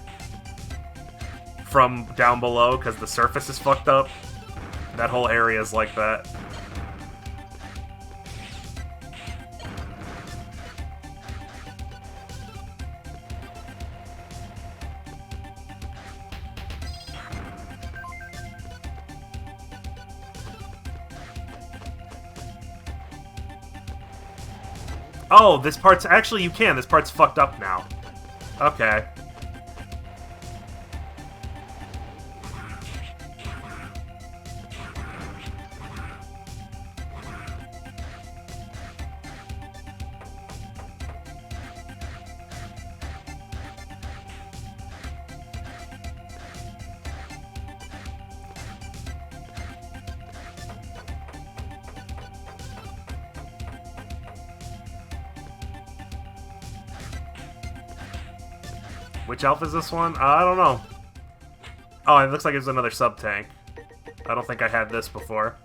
from down below because the surface is fucked up. That whole area is like that. Oh, this part's... Actually, you can. This part's fucked up now. Okay. Which elf is this one? I don't know. Oh, it looks like it's another sub-tank. I don't think I had this before.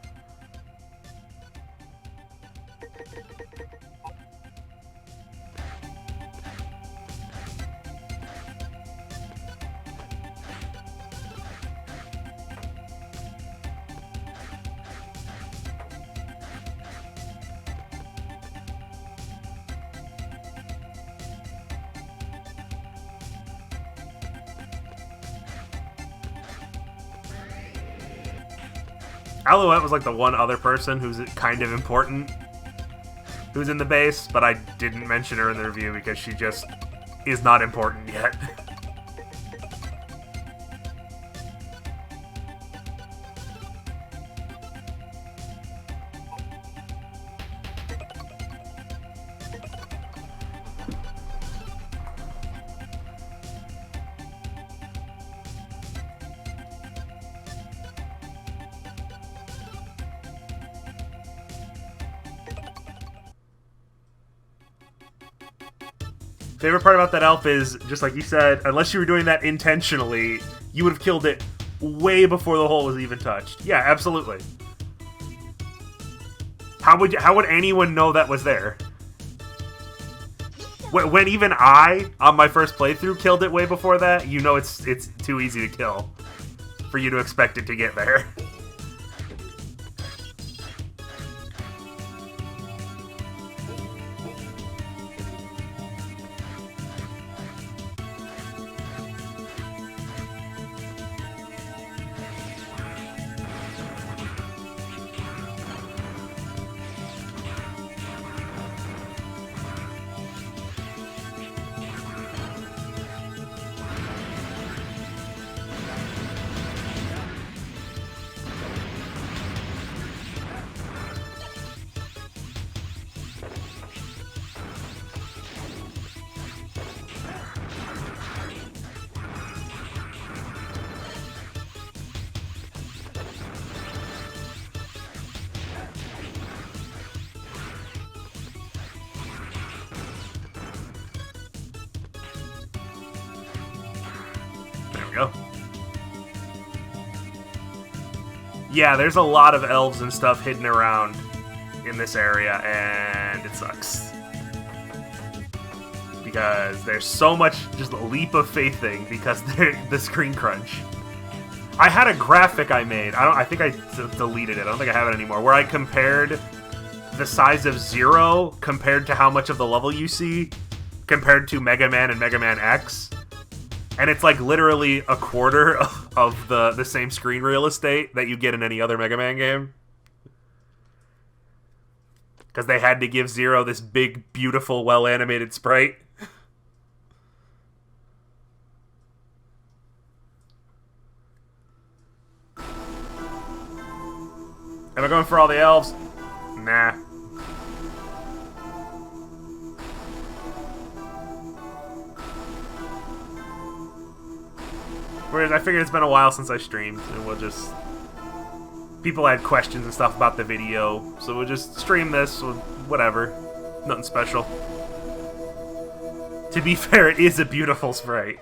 Alouette was like the one other person who's kind of important who's in the base, but I didn't mention her in the review because she just is not important yet. Favorite part about that elf is, just like you said, unless you were doing that intentionally, you would have killed it way before the hole was even touched. Yeah, absolutely. How would anyone know that was there? When even I, on my first playthrough, killed it way before that, you know it's too easy to kill for you to expect it to get there. we go. Yeah, there's a lot of elves and stuff hidden around in this area, and it sucks. Because there's so much just leap of faithing because the screen crunch. I had a graphic I made. I think I deleted it. I don't think I have it anymore. Where I compared the size of Zero compared to how much of the level you see compared to Mega Man and Mega Man X. And it's like literally a quarter of the same screen real estate that you get in any other Mega Man game. Because they had to give Zero this big, beautiful, well-animated sprite. Am I going for all the elves? Nah. Whereas I figured it's been a while since I streamed, and we'll just... People had questions and stuff about the video, so we'll just stream this with whatever. Nothing special. To be fair, it is a beautiful sprite.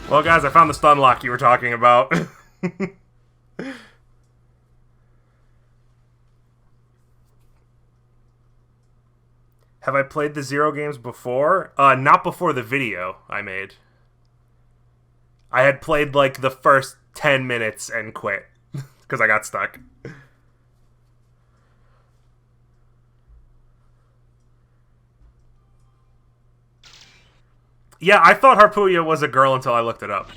Well, guys, I found the stun lock you were talking about. Have I played the Zero games before? Not before the video I made. I had played, like, the first 10 minutes and quit. Because I got stuck. Yeah, I thought Harpuya was a girl until I looked it up.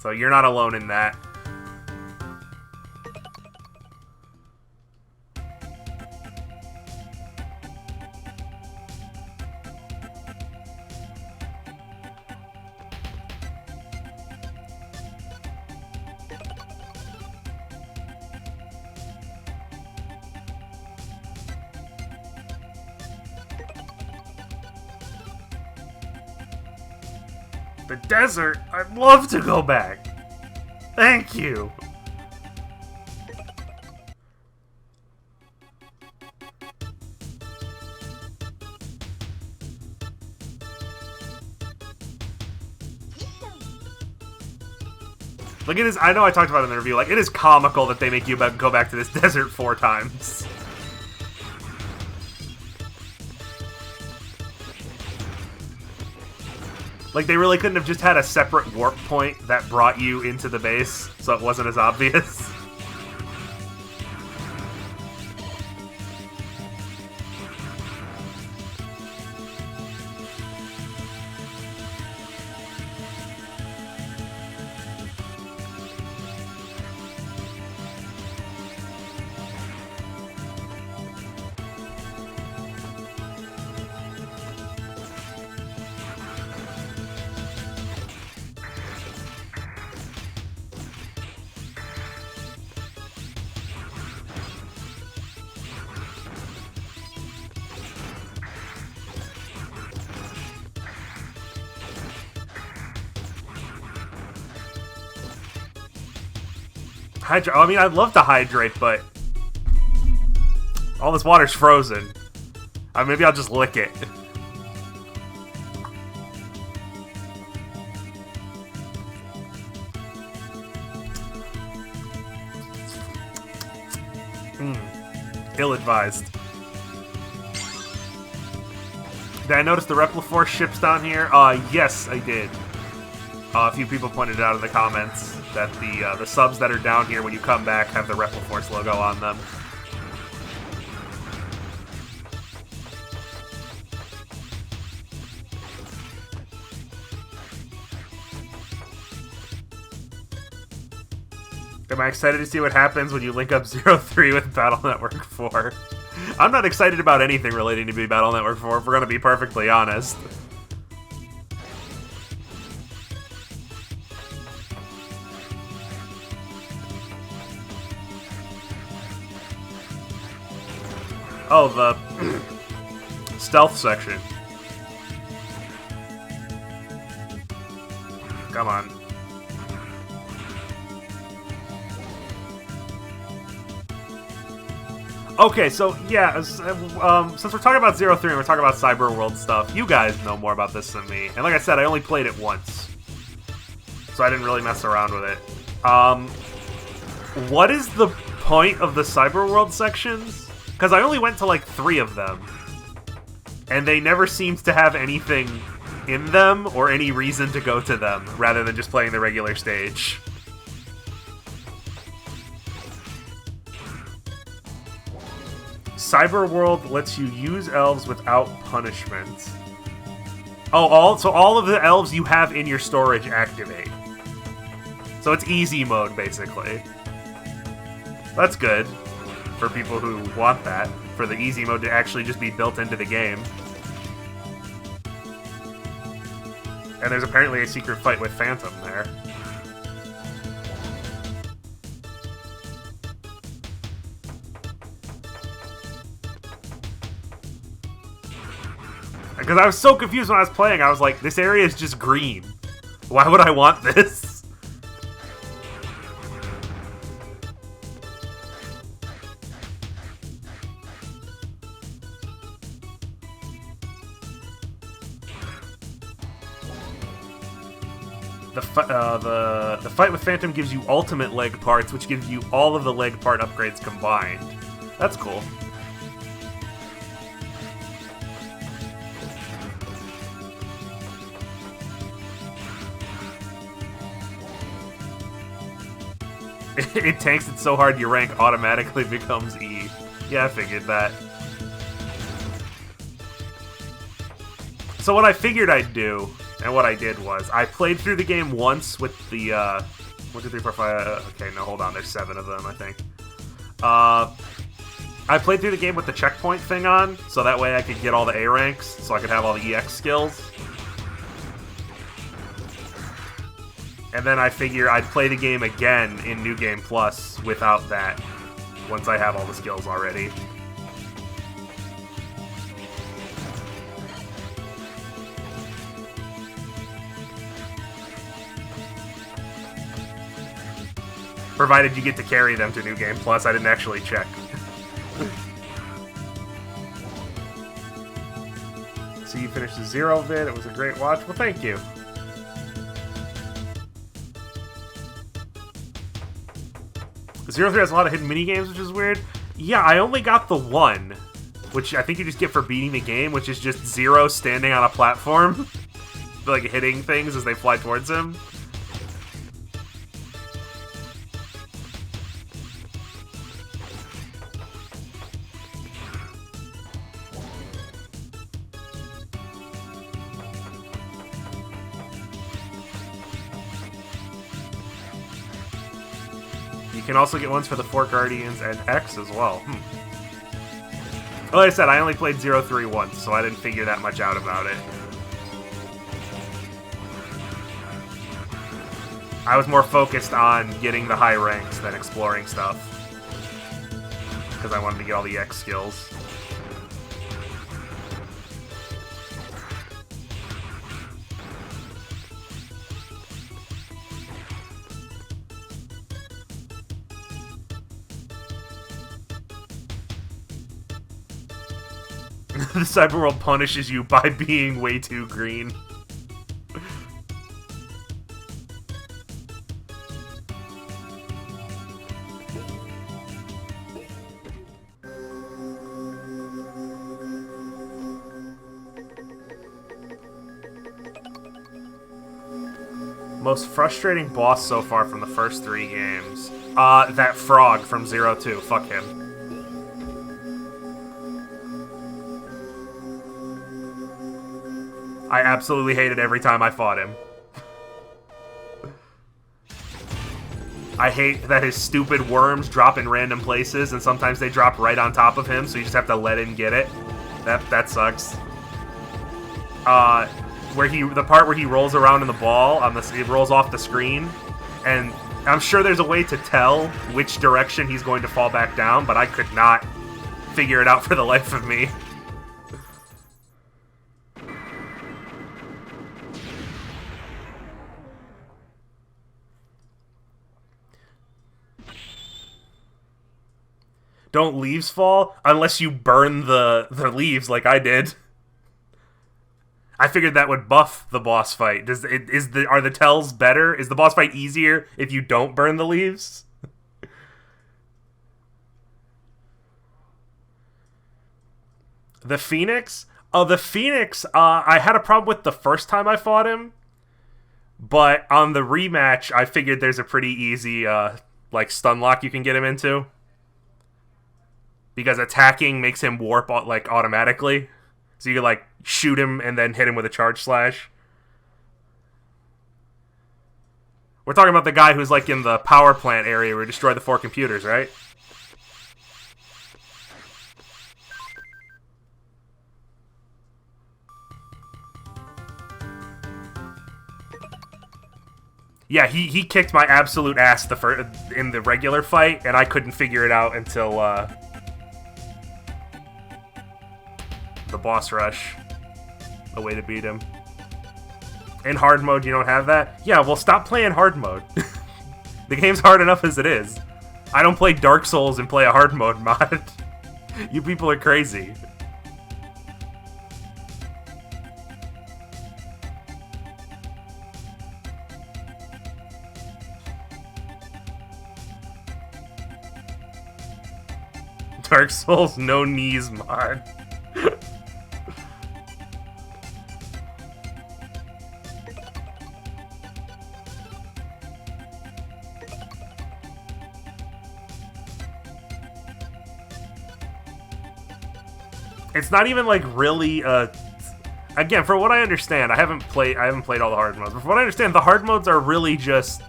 So you're not alone in that. The desert? I'd love to go back. Thank you. Look at this. I know I talked about it in the review. Like, it is comical that they make you go back to this desert 4 times. Like, they really couldn't have just had a separate warp point that brought you into the base, so it wasn't as obvious. I mean, I'd love to hydrate, but all this water's frozen. Maybe I'll just lick it. Ill-advised. Did I notice the Repliforce ships down here? Yes, I did. A few people pointed out in the comments that the subs that are down here when you come back have the Repliforce logo on them. Am I excited to see what happens when you link up 03 with Battle Network 4? I'm not excited about anything relating to Battle Network 4, if we're going to be perfectly honest. Oh, the stealth section. Come on. Okay, so yeah, since we're talking about 03 and we're talking about Cyberworld stuff, you guys know more about this than me. And like I said, I only played it once, so I didn't really mess around with it. What is the point of the Cyberworld sections? Because I only went to like 3 of them, and they never seemed to have anything in them or any reason to go to them, rather than just playing the regular stage. Cyberworld lets you use elves without punishment. Oh, so all of the elves you have in your storage activate. So it's easy mode, basically. That's good for people who want that, for the easy mode to actually just be built into the game. And there's apparently a secret fight with Phantom there. Because I was so confused when I was playing, I was like, this area is just green. Why would I want this? The fight with Phantom gives you ultimate leg parts, which gives you all of the leg part upgrades combined. That's cool. It tanks it so hard your rank automatically becomes E. Yeah, I figured that. So what I figured I'd do, and what I did was, I played through the game once with the, 1, 2, 3, 4, 5, okay, no, hold on, there's 7 of them, I think. I played through the game with the checkpoint thing on, so that way I could get all the A ranks, so I could have all the EX skills. And then I figure I'd play the game again in New Game Plus without that, once I have all the skills already. Provided you get to carry them to New Game Plus, I didn't actually check. So you finished the 0 vid, it was a great watch. Well, thank you. Zero 03 has a lot of hidden minigames, which is weird. Yeah, I only got the 1, which I think you just get for beating the game, which is just Zero standing on a platform, like hitting things as they fly towards him. You can also get ones for the 4 Guardians and X as well. Like I said, I only played 03 once, so I didn't figure that much out about it. I was more focused on getting the high ranks than exploring stuff, because I wanted to get all the X skills. The Cyberworld punishes you by being way too green. Most frustrating boss so far from the first 3 games. That frog from 0-2. Fuck him. I absolutely hated every time I fought him. I hate that his stupid worms drop in random places, and sometimes they drop right on top of him, so you just have to let him get it. That sucks. The part where he rolls around in the ball, it rolls off the screen, and I'm sure there's a way to tell which direction he's going to fall back down, but I could not figure it out for the life of me. Don't leaves fall? Unless you burn the leaves like I did. I figured that would buff the boss fight. Are the tells better? Is the boss fight easier if you don't burn the leaves? The Phoenix? Oh, the Phoenix, I had a problem with the first time I fought him. But on the rematch, I figured there's a pretty easy, stun lock you can get him into. Because attacking makes him warp, automatically. So you can, shoot him and then hit him with a charge slash. We're talking about the guy who's, in the power plant area where we destroyed the 4 computers, right? Yeah, he kicked my absolute ass in the regular fight, and I couldn't figure it out until, the boss rush. A way to beat him. In hard mode, you don't have that? Yeah, well, stop playing hard mode. The game's hard enough as it is. I don't play Dark Souls and play a hard mode mod. You people are crazy. Dark Souls no knees mod. It's not even really again, for what I understand, I haven't played all the hard modes, but from what I understand, the hard modes are really just,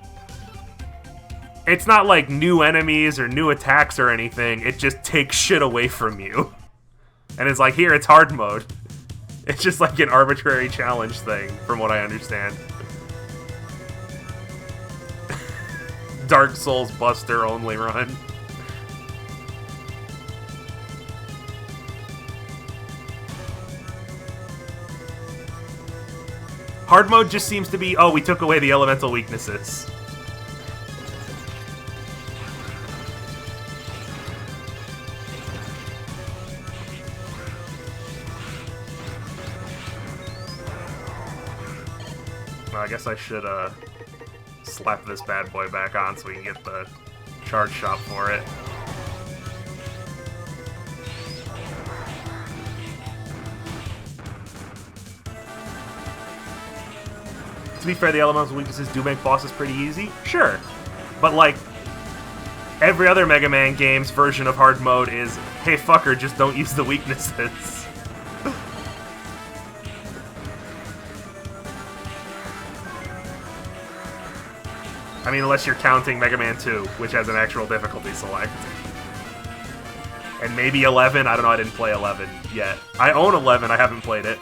it's not like new enemies or new attacks or anything, it just takes shit away from you. And it's here, it's hard mode. It's just an arbitrary challenge thing, from what I understand. Dark Souls Buster only run. Hard mode just seems to be, oh, we took away the elemental weaknesses. Well, I guess I should, slap this bad boy back on so we can get the charge shot for it. To be fair, the elemental weaknesses do make bosses pretty easy. Sure. But, every other Mega Man game's version of hard mode is, hey, fucker, just don't use the weaknesses. I mean, unless you're counting Mega Man 2, which has an actual difficulty select. And maybe 11? I don't know, I didn't play 11 yet. I own 11, I haven't played it.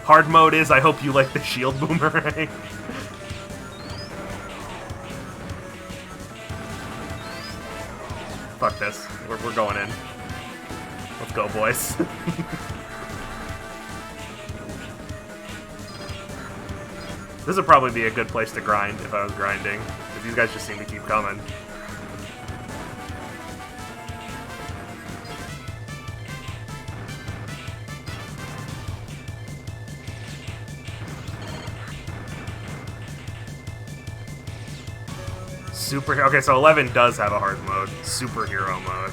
Hard mode is, I hope you like the shield boomerang. Fuck this. We're going in. Let's go, boys. This would probably be a good place to grind if I was grinding, because these guys just seem to keep coming. Okay, so 11 does have a hard mode. Superhero mode.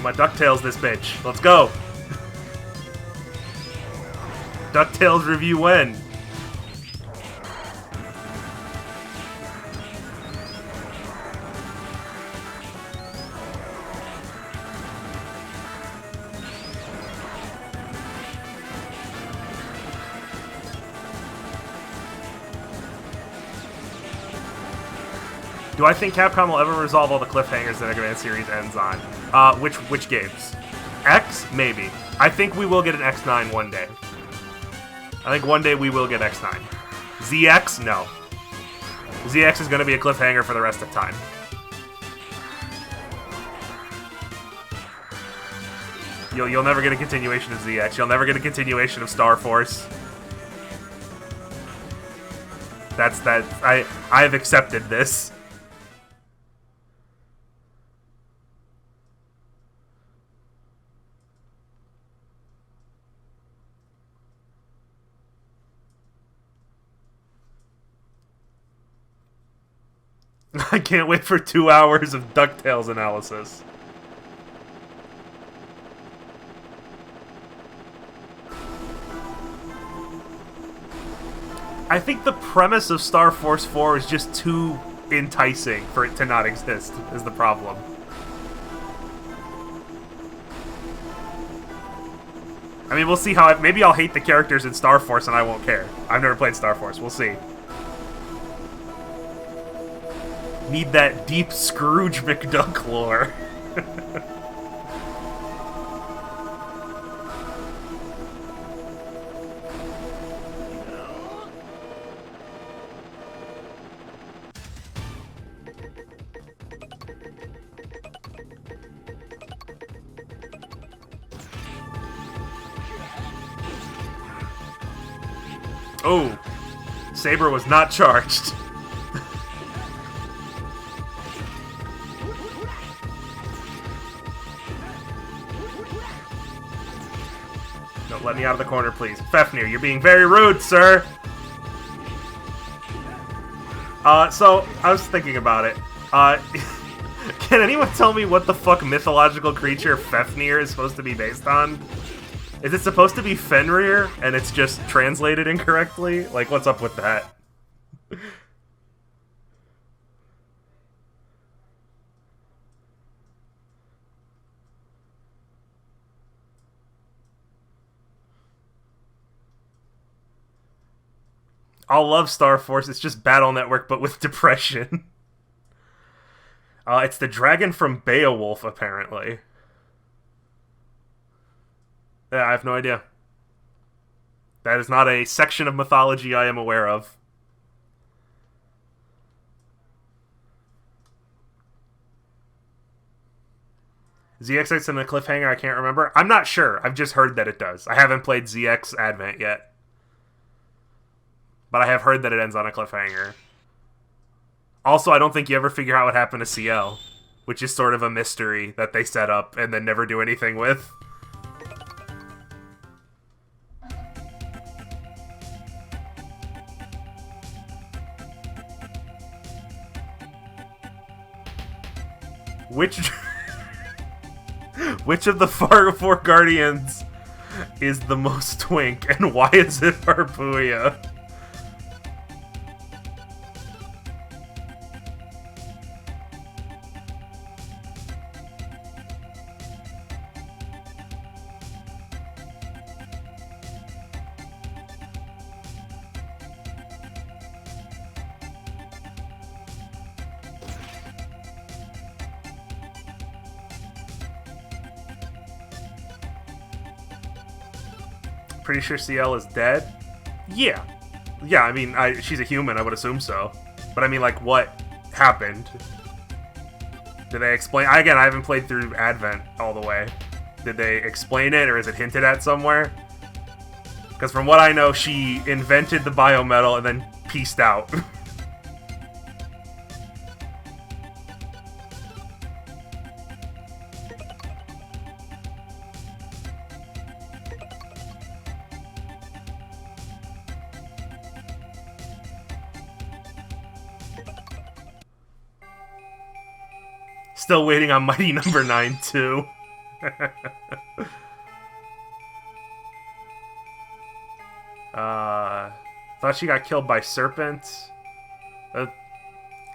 My DuckTales this bitch. Let's go. DuckTales review when? Do I think Capcom will ever resolve all the cliffhangers that Mega Man series ends on? Which games? X? Maybe. I think we will get an X9 one day. I think one day we will get X9. ZX? No. ZX is going to be a cliffhanger for the rest of time. You'll never get a continuation of ZX. You'll never get a continuation of Star Force. That's that. I have accepted this. I can't wait for 2 hours of DuckTales analysis. I think the premise of Star Force 4 is just too enticing for it to not exist, is the problem. I mean, we'll see how... maybe I'll hate the characters in Star Force and I won't care. I've never played Star Force. We'll see. Need that deep Scrooge McDuck lore. Oh, Saber was not charged. No, let me out of the corner, please. Fafnir, you're being very rude, sir. So, I was thinking about it. Can anyone tell me what the fuck mythological creature Fafnir is supposed to be based on? Is it supposed to be Fenrir, and it's just translated incorrectly? Like, what's up with that? I'll love Star Force, it's just Battle Network, but with depression. It's the dragon from Beowulf, apparently. Yeah, I have no idea. That is not a section of mythology I am aware of. ZX in a cliffhanger, I can't remember. I'm not sure. I've just heard that it does. I haven't played ZX Advent yet. But I have heard that it ends on a cliffhanger. Also, I don't think you ever figure out what happened to CL, which is sort of a mystery that they set up and then never do anything with. Which of the four Guardians is the most twink, and why is it Harpuya? Pretty sure CL is dead? Yeah. Yeah, I mean, she's a human, I would assume so. But I mean, like, what happened? Did they explain? Again, I haven't played through Advent all the way. Did they explain it, or is it hinted at somewhere? Because from what I know, she invented the biometal and then peaced out. Still waiting on Mighty Number 9, too. Thought she got killed by Serpent. I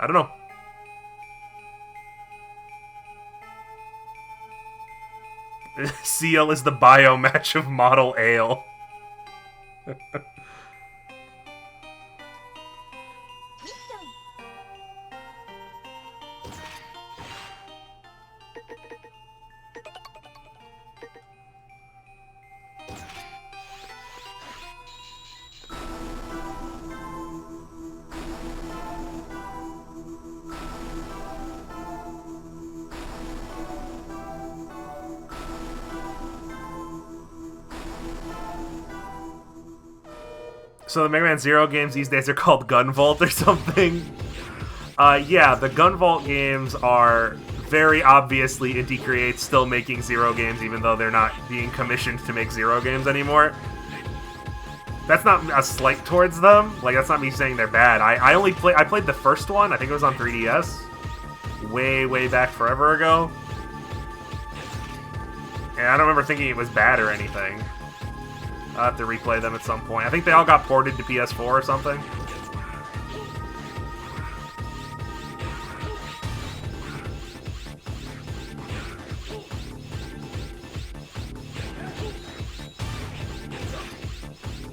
don't know. Seal is the bio match of Model Ale. So the Mega Man Zero games these days are called Gun Vault or something. Yeah, the Gun Vault games are very obviously Inti Creates still making Zero games, even though they're not being commissioned to make Zero games anymore. That's not a slight towards them. Like, that's not me saying they're bad. I played the first one. I think it was on 3DS. Way back forever ago. And I don't remember thinking it was bad or anything. I'll have to replay them at some point. I think they all got ported to PS4 or something.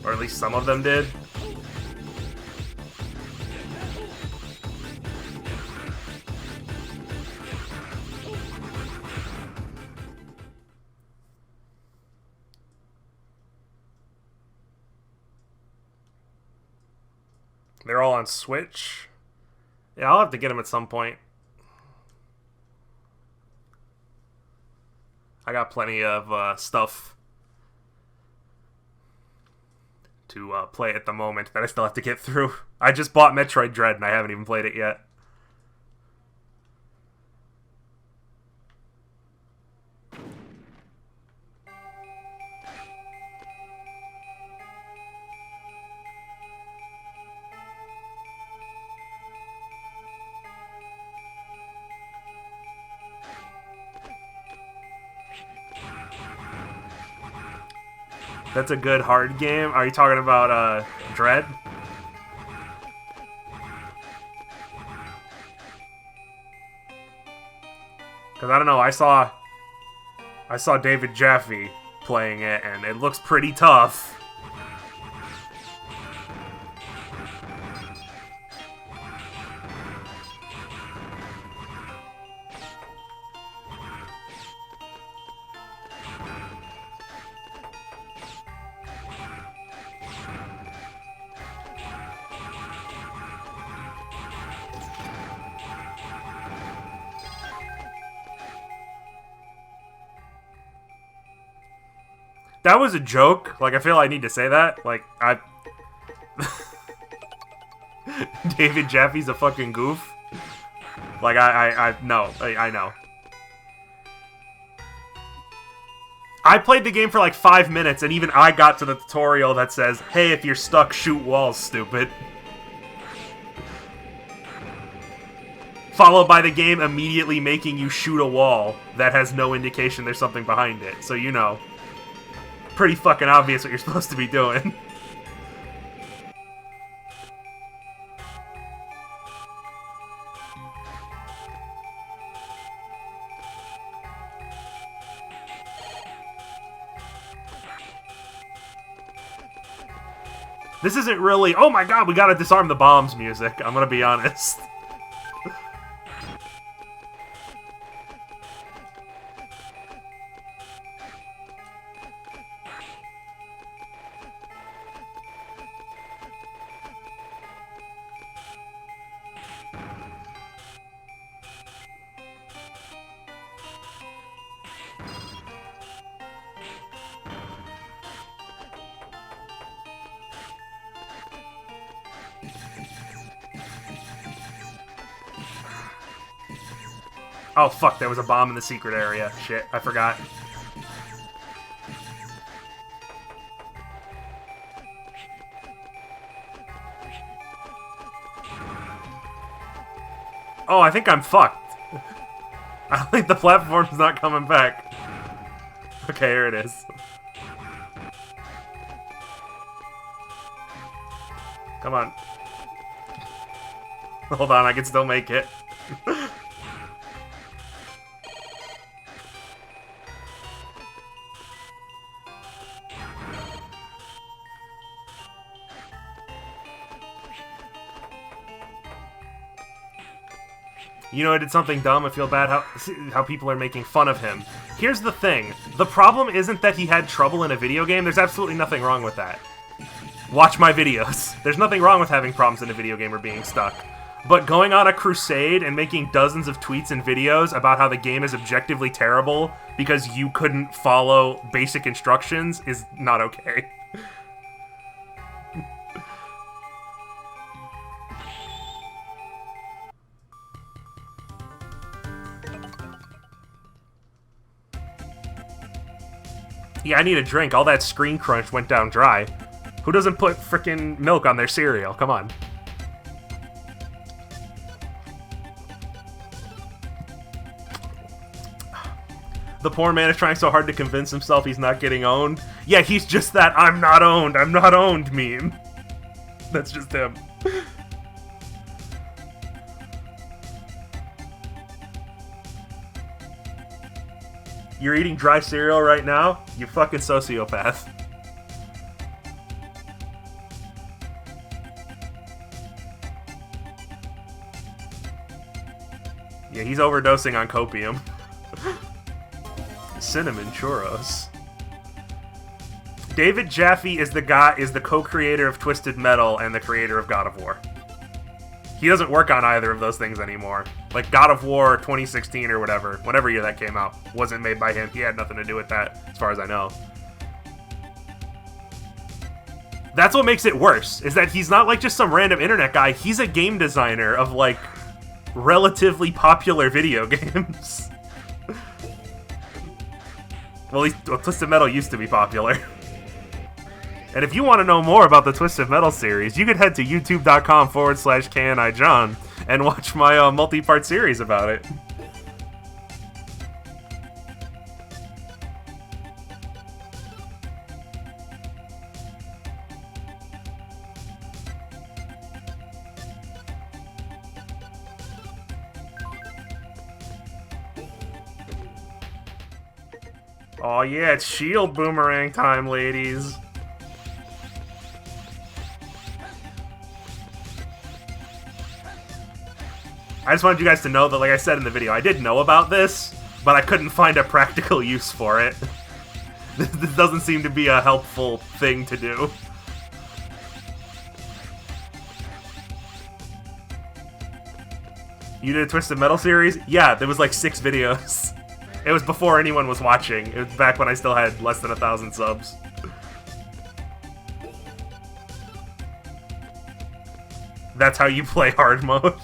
Or at least some of them did. They're all on Switch. Yeah, I'll have to get them at some point. I got plenty of stuff to play at the moment that I still have to get through. I just bought Metroid Dread and I haven't even played it yet. That's a good hard game. Are you talking about Dread? Because I don't know, I saw David Jaffe playing it, and it looks pretty tough. That was a joke. Like, I feel I need to say that. Like, David Jaffe's a fucking goof. Like, I know. I know. I played the game for like 5 minutes, and even I got to the tutorial that says, hey, if you're stuck, shoot walls, stupid. Followed by the game immediately making you shoot a wall that has no indication there's something behind it. So, you know. Pretty fucking obvious what you're supposed to be doing. This isn't really, oh my god, we gotta disarm the bombs music, I'm gonna be honest. Oh fuck, there was a bomb in the secret area. Shit, I forgot. Oh, I think I'm fucked. I think the platform's not coming back. Okay, here it is. Come on. Hold on, I can still make it. You know, I did something dumb. I feel bad how people are making fun of him. Here's the thing. The problem isn't that he had trouble in a video game. There's absolutely nothing wrong with that. Watch my videos. There's nothing wrong with having problems in a video game or being stuck. But going on a crusade and making dozens of tweets and videos about how the game is objectively terrible because you couldn't follow basic instructions is not okay. Yeah, I need a drink. All that screen crunch went down dry. Who doesn't put frickin' milk on their cereal? Come on. The poor man is trying so hard to convince himself he's not getting owned. Yeah, he's just that I'm not owned meme. That's just him. You're eating dry cereal right now? You fucking sociopath. Yeah, he's overdosing on copium. Cinnamon churros. David Jaffe is the co-creator of Twisted Metal and the creator of God of War. He doesn't work on either of those things anymore. Like, God of War 2016 or whatever year that came out, wasn't made by him. He had nothing to do with that, as far as I know. That's what makes it worse, is that he's not like just some random internet guy. He's a game designer of, like, relatively popular video games. Well, Twisted Metal used to be popular. And if you want to know more about the Twisted Metal series, you could head to youtube.com/KNIJohn and watch my multi-part series about it. Oh yeah, it's shield boomerang time, ladies. I just wanted you guys to know that, like I said in the video, I did know about this, but I couldn't find a practical use for it. This doesn't seem to be a helpful thing to do. You did a Twisted Metal series? Yeah, there was like 6 videos. It was before anyone was watching. It was back when I still had less than 1,000 subs. That's how you play hard mode.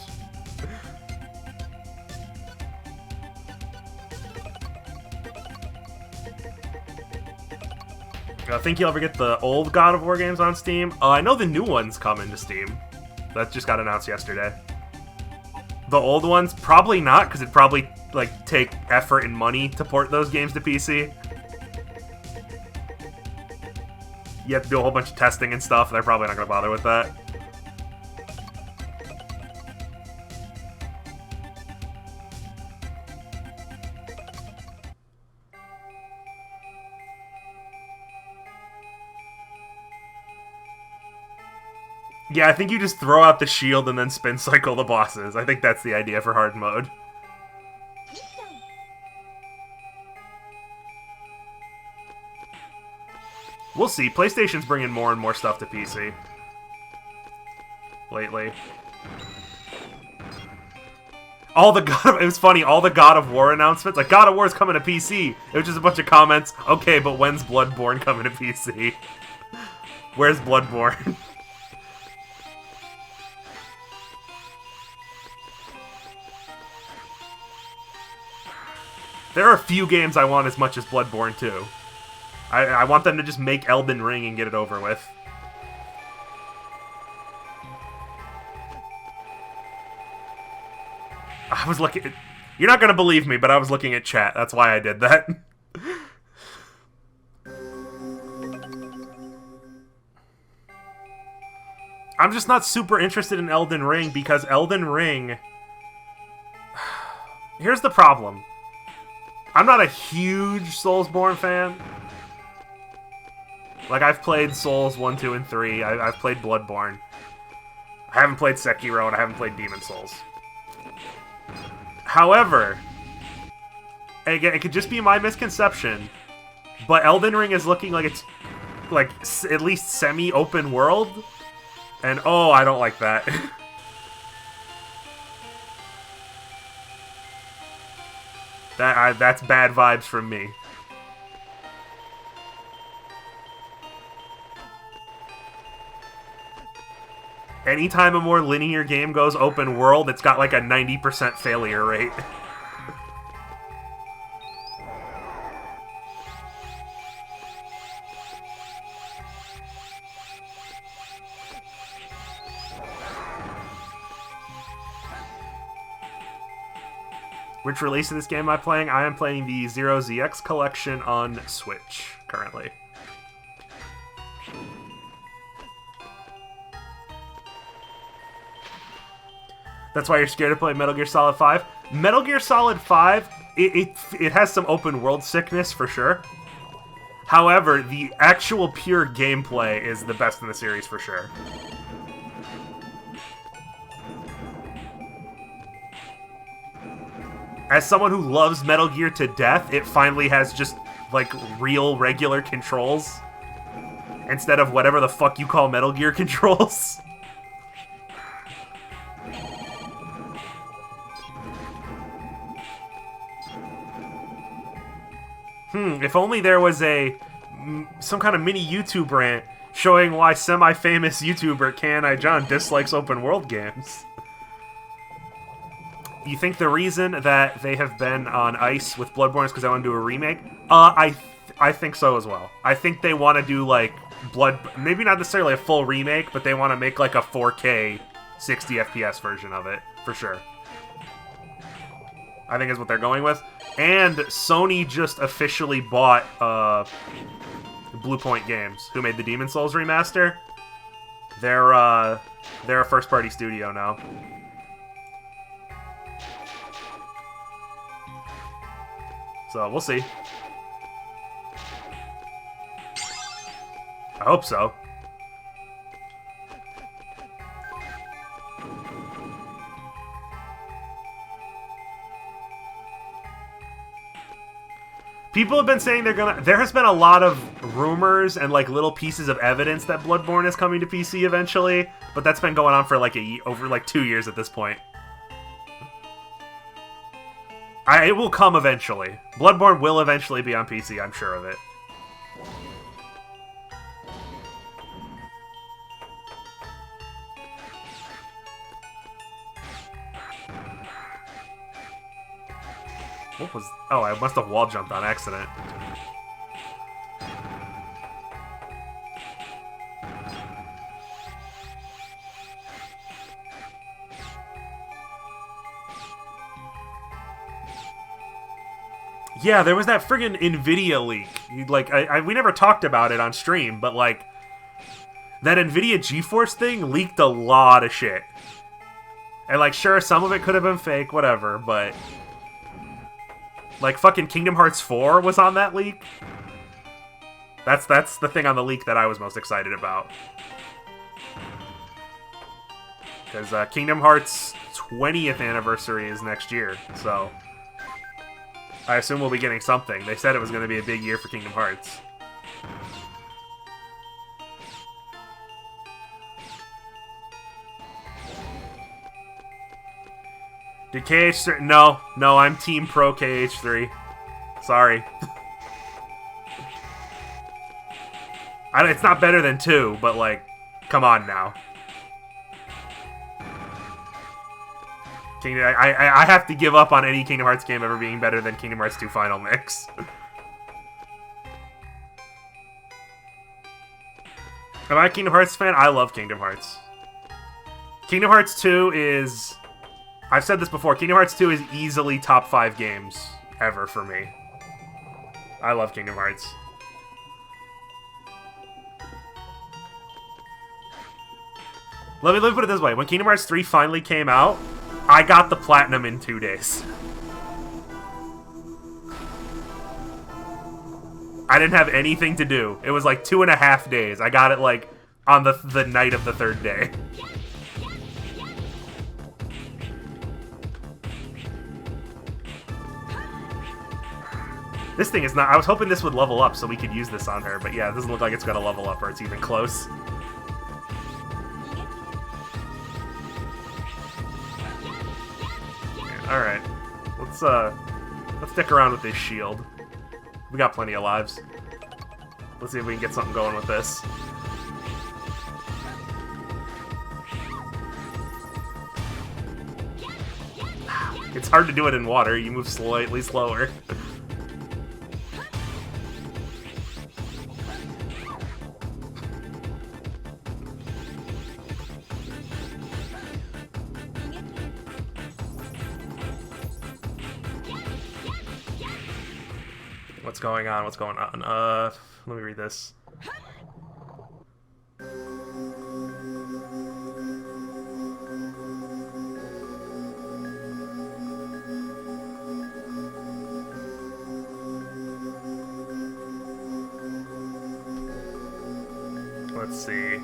I think you'll ever get the old God of War games on Steam. I know the new ones coming to Steam. That just got announced yesterday. The old ones, probably not, because it'd probably like take effort and money to port those games to PC. You have to do a whole bunch of testing and stuff. They're probably not going to bother with that. Yeah, I think you just throw out the shield and then spin cycle the bosses. I think that's the idea for hard mode. We'll see. PlayStation's bringing more and more stuff to PC. Lately. It was funny, all the God of War announcements, like, God of War's coming to PC. It was just a bunch of comments, okay, but when's Bloodborne coming to PC? Where's Bloodborne? There are a few games I want as much as Bloodborne, too. I want them to just make Elden Ring and get it over with. You're not gonna believe me, but I was looking at chat. That's why I did that. I'm just not super interested in Elden Ring because Elden Ring... Here's the problem. I'm not a huge Soulsborne fan. Like, I've played Souls 1, 2, and 3. I've played Bloodborne. I haven't played Sekiro, and I haven't played Demon Souls. However, again, it could just be my misconception, but Elden Ring is looking like it's, like, at least semi-open world, and oh, I don't like that. That's bad vibes from me. Anytime a more linear game goes open world, it's got like a 90% failure rate. Which release of this game am I playing? I am playing the Zero ZX collection on Switch currently. That's why you're scared to play Metal Gear Solid 5? Metal Gear Solid 5, it has some open world sickness for sure. However, the actual pure gameplay is the best in the series for sure. As someone who loves Metal Gear to death, it finally has just, like, real, regular controls. Instead of whatever the fuck you call Metal Gear controls. If only there was some kind of mini YouTube rant showing why semi-famous YouTuber KNIArchives dislikes open world games. You think the reason that they have been on ice with Bloodborne is because they want to do a remake? I think so as well. I think they want to do, like, maybe not necessarily a full remake, but they want to make, like, a 4K 60 FPS version of it, for sure. I think is what they're going with. And Sony just officially bought Bluepoint Games, who made the Demon Souls remaster. They're a first-party studio now. So, we'll see. I hope so. People have been saying they're gonna... There has been a lot of rumors and, like, little pieces of evidence that Bloodborne is coming to PC eventually, but that's been going on for, like, over, like, 2 years at this point. It will come eventually. Bloodborne will eventually be on PC, I'm sure of it. What was... Oh, I must have wall jumped on accident. Yeah, there was that friggin' NVIDIA leak. Like, we never talked about it on stream, but, like, that NVIDIA GeForce thing leaked a lot of shit. And, like, sure, some of it could have been fake, whatever, but... Like, fucking Kingdom Hearts 4 was on that leak. That's the thing on the leak that I was most excited about. Because Kingdom Hearts 20th anniversary is next year, so... I assume we'll be getting something. They said it was going to be a big year for Kingdom Hearts. Did KH3... No, I'm Team Pro KH3. Sorry. It's not better than 2, but, like, come on now. I have to give up on any Kingdom Hearts game ever being better than Kingdom Hearts 2 Final Mix. Am I a Kingdom Hearts fan? I love Kingdom Hearts. Kingdom Hearts 2 is... I've said this before, Kingdom Hearts 2 is easily top 5 games ever for me. I love Kingdom Hearts. Let me put it this way. When Kingdom Hearts 3 finally came out, I got the platinum in 2 days. I didn't have anything to do. It was like 2.5 days. I got it like on the night of the 3rd day. This thing is not... I was hoping this would level up so we could use this on her, but yeah, it doesn't look like it's gonna level up or it's even close. Alright. Let's stick around with this shield. We got plenty of lives. Let's see if we can get something going with this. It's hard to do it in water. You move slightly slower. What's going on? What's going on? Let me read this. Let's see.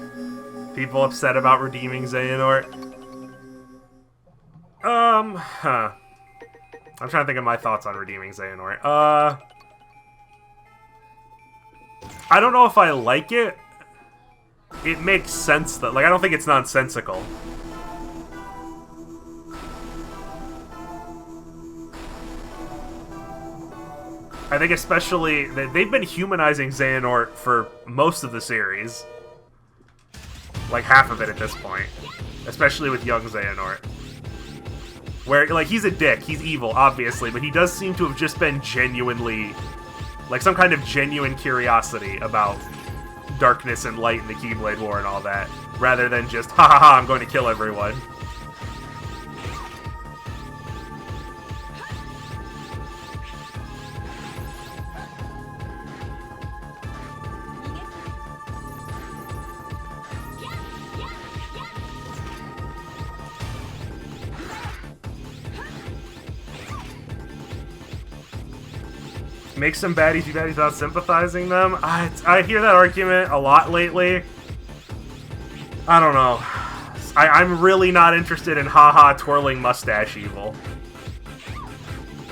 People upset about redeeming Xehanort. I'm trying to think of my thoughts on redeeming Xehanort. I don't know if I like it. It makes sense that, like, I don't think it's nonsensical. I think especially, they've been humanizing Xehanort for most of the series. Like, half of it at this point. Especially with young Xehanort. Where, like, he's a dick, he's evil, obviously, but he does seem to have just been genuinely... like, some kind of genuine curiosity about darkness and light and the Keyblade War and all that, rather than just, ha ha ha, I'm going to kill everyone. Make some baddies be baddies without sympathizing them? I hear that argument a lot lately. I don't know. I'm really not interested in haha twirling mustache evil.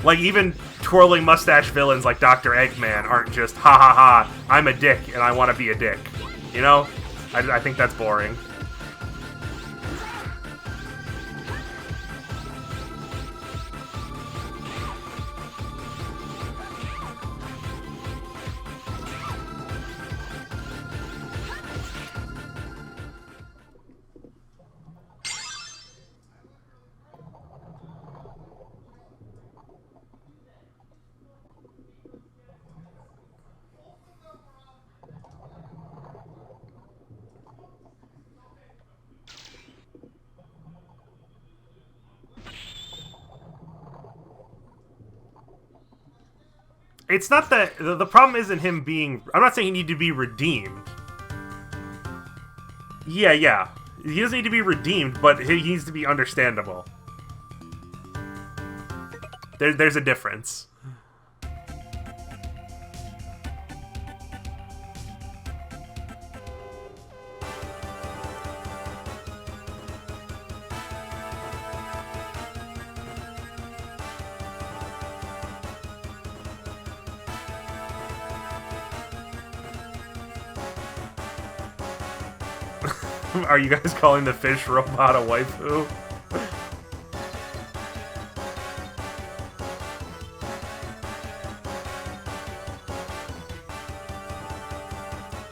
Like, even twirling mustache villains like Dr. Eggman aren't just ha ha ha, I'm a dick and I want to be a dick. You know? I think that's boring. It's not that... The problem isn't him being... I'm not saying he needs to be redeemed. Yeah. He doesn't need to be redeemed, but he needs to be understandable. There's a difference. Are you guys calling the fish robot a waifu?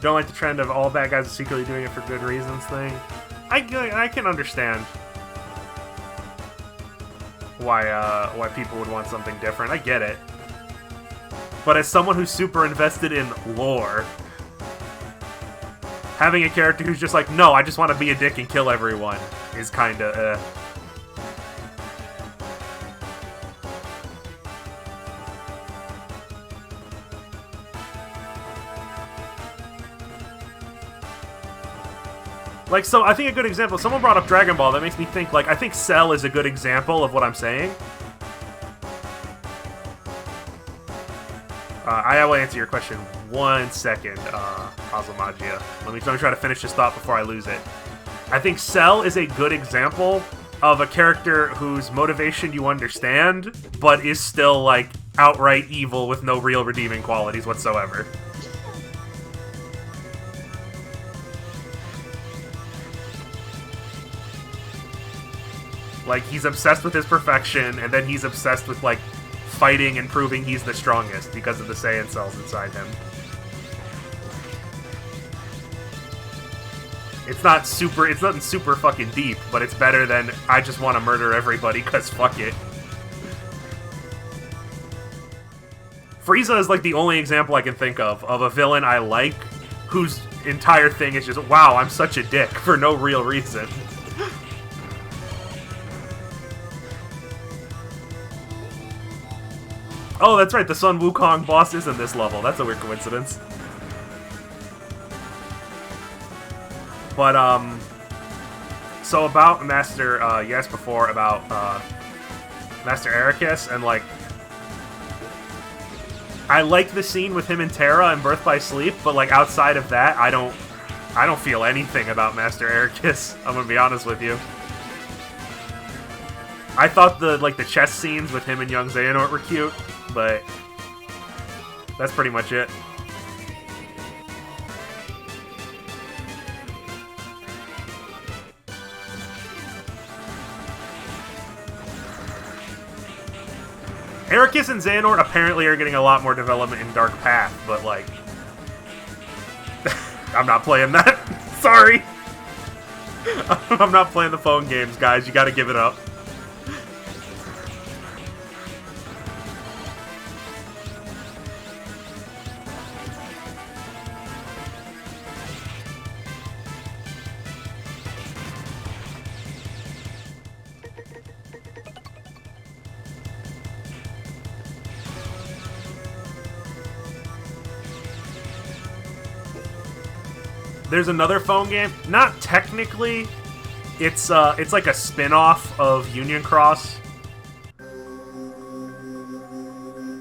Don't like the trend of all bad guys are secretly doing it for good reasons thing. I can understand why people would want something different. I get it. But as someone who's super invested in lore, having a character who's just like, no, I just want to be a dick and kill everyone, is kinda, Like, so I think a good example, someone brought up Dragon Ball, that makes me think, like, I think Cell is a good example of what I'm saying. I will answer your question 1 second, Hazumagia. Let me try to finish this thought before I lose it. I think Cell is a good example of a character whose motivation you understand, but is still, like, outright evil with no real redeeming qualities whatsoever. Like, he's obsessed with his perfection, and then he's obsessed with, like, fighting and proving he's the strongest because of the Saiyan cells inside him. It's nothing super fucking deep, but it's better than I just want to murder everybody because fuck it. Frieza is like the only example I can think of a villain I like whose entire thing is just, wow, I'm such a dick for no real reason. Oh, that's right, the Sun Wukong boss is in this level. That's a weird coincidence. But, so about Master, you asked before about, Master Ericus, and, like, I like the scene with him and Terra in Birth by Sleep, but, like, outside of that, I don't feel anything about Master Ericus, I'm gonna be honest with you. I thought the chess scenes with him and young Xehanort were cute, but that's pretty much it. Ericus and Xehanort apparently are getting a lot more development in Dark Path, but, like, I'm not playing that. Sorry. I'm not playing the phone games, guys. You gotta give it up. There's another phone game. Not technically. It's like a spin-off of Union Cross.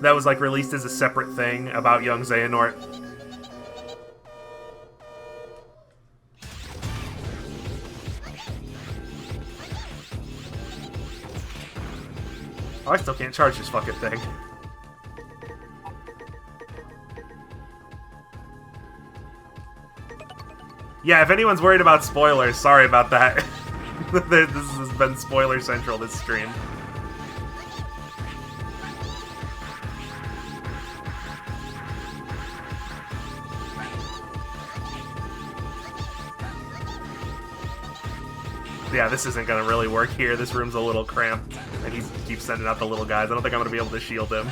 That was, like, released as a separate thing about young Xehanort. Oh, I still can't charge this fucking thing. Yeah, if anyone's worried about spoilers, sorry about that. This has been spoiler central this stream. Yeah, this isn't gonna really work here. This room's a little cramped, and he keeps sending out the little guys. I don't think I'm gonna be able to shield him.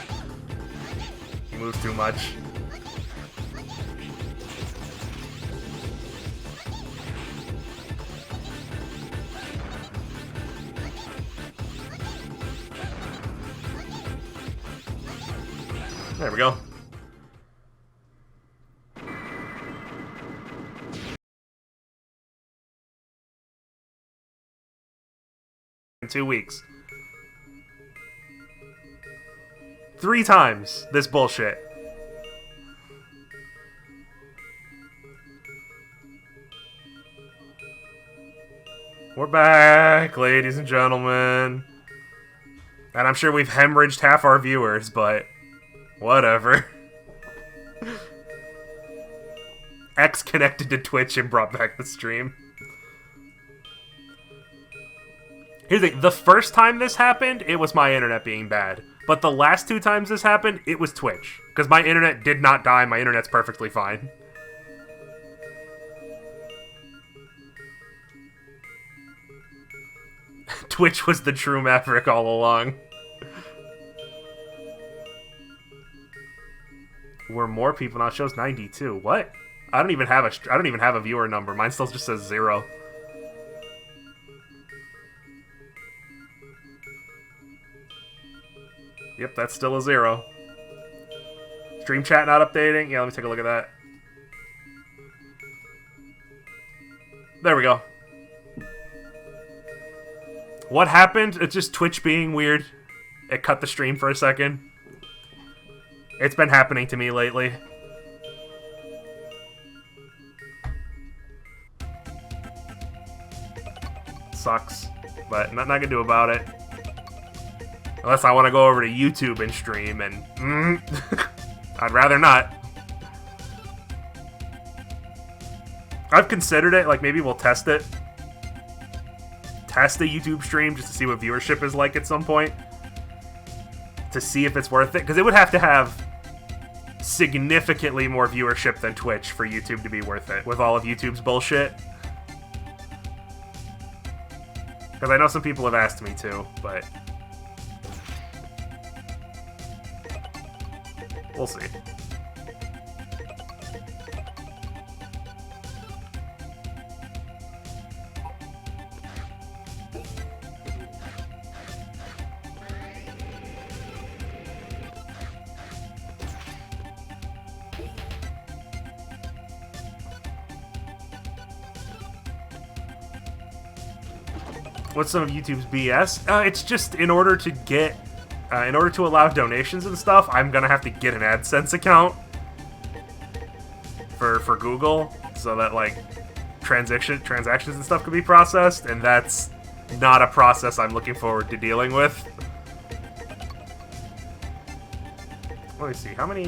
He moves too much. There we go. In 2 weeks. 3 times this bullshit. We're back, ladies and gentlemen. And I'm sure we've hemorrhaged half our viewers, but whatever. X connected to Twitch and brought back the stream. Here's the thing, the first time this happened, it was my internet being bad. But the last 2 times this happened, it was Twitch. Because my internet did not die, my internet's perfectly fine. Twitch was the true maverick all along. Were more people now? It shows 92. What? I don't even have a viewer number. Mine still just says 0. Yep, that's still a 0. Stream chat not updating? Yeah, let me take a look at that. There we go. What happened? It's just Twitch being weird. It cut the stream for a second. It's been happening to me lately. Sucks. But nothing I can do about it. Unless I want to go over to YouTube and stream, and I'd rather not. I've considered it, like maybe we'll test it. Test a YouTube stream just to see what viewership is like at some point. To see if it's worth it. Because it would have to have significantly more viewership than Twitch for YouTube to be worth it. With all of YouTube's bullshit. Because I know some people have asked me to, but... we'll see. What's some of YouTube's BS? It's just in order to get... in order to allow donations and stuff, I'm gonna have to get an AdSense account for Google, so that like transactions and stuff can be processed, and that's not a process I'm looking forward to dealing with. Let me see, how many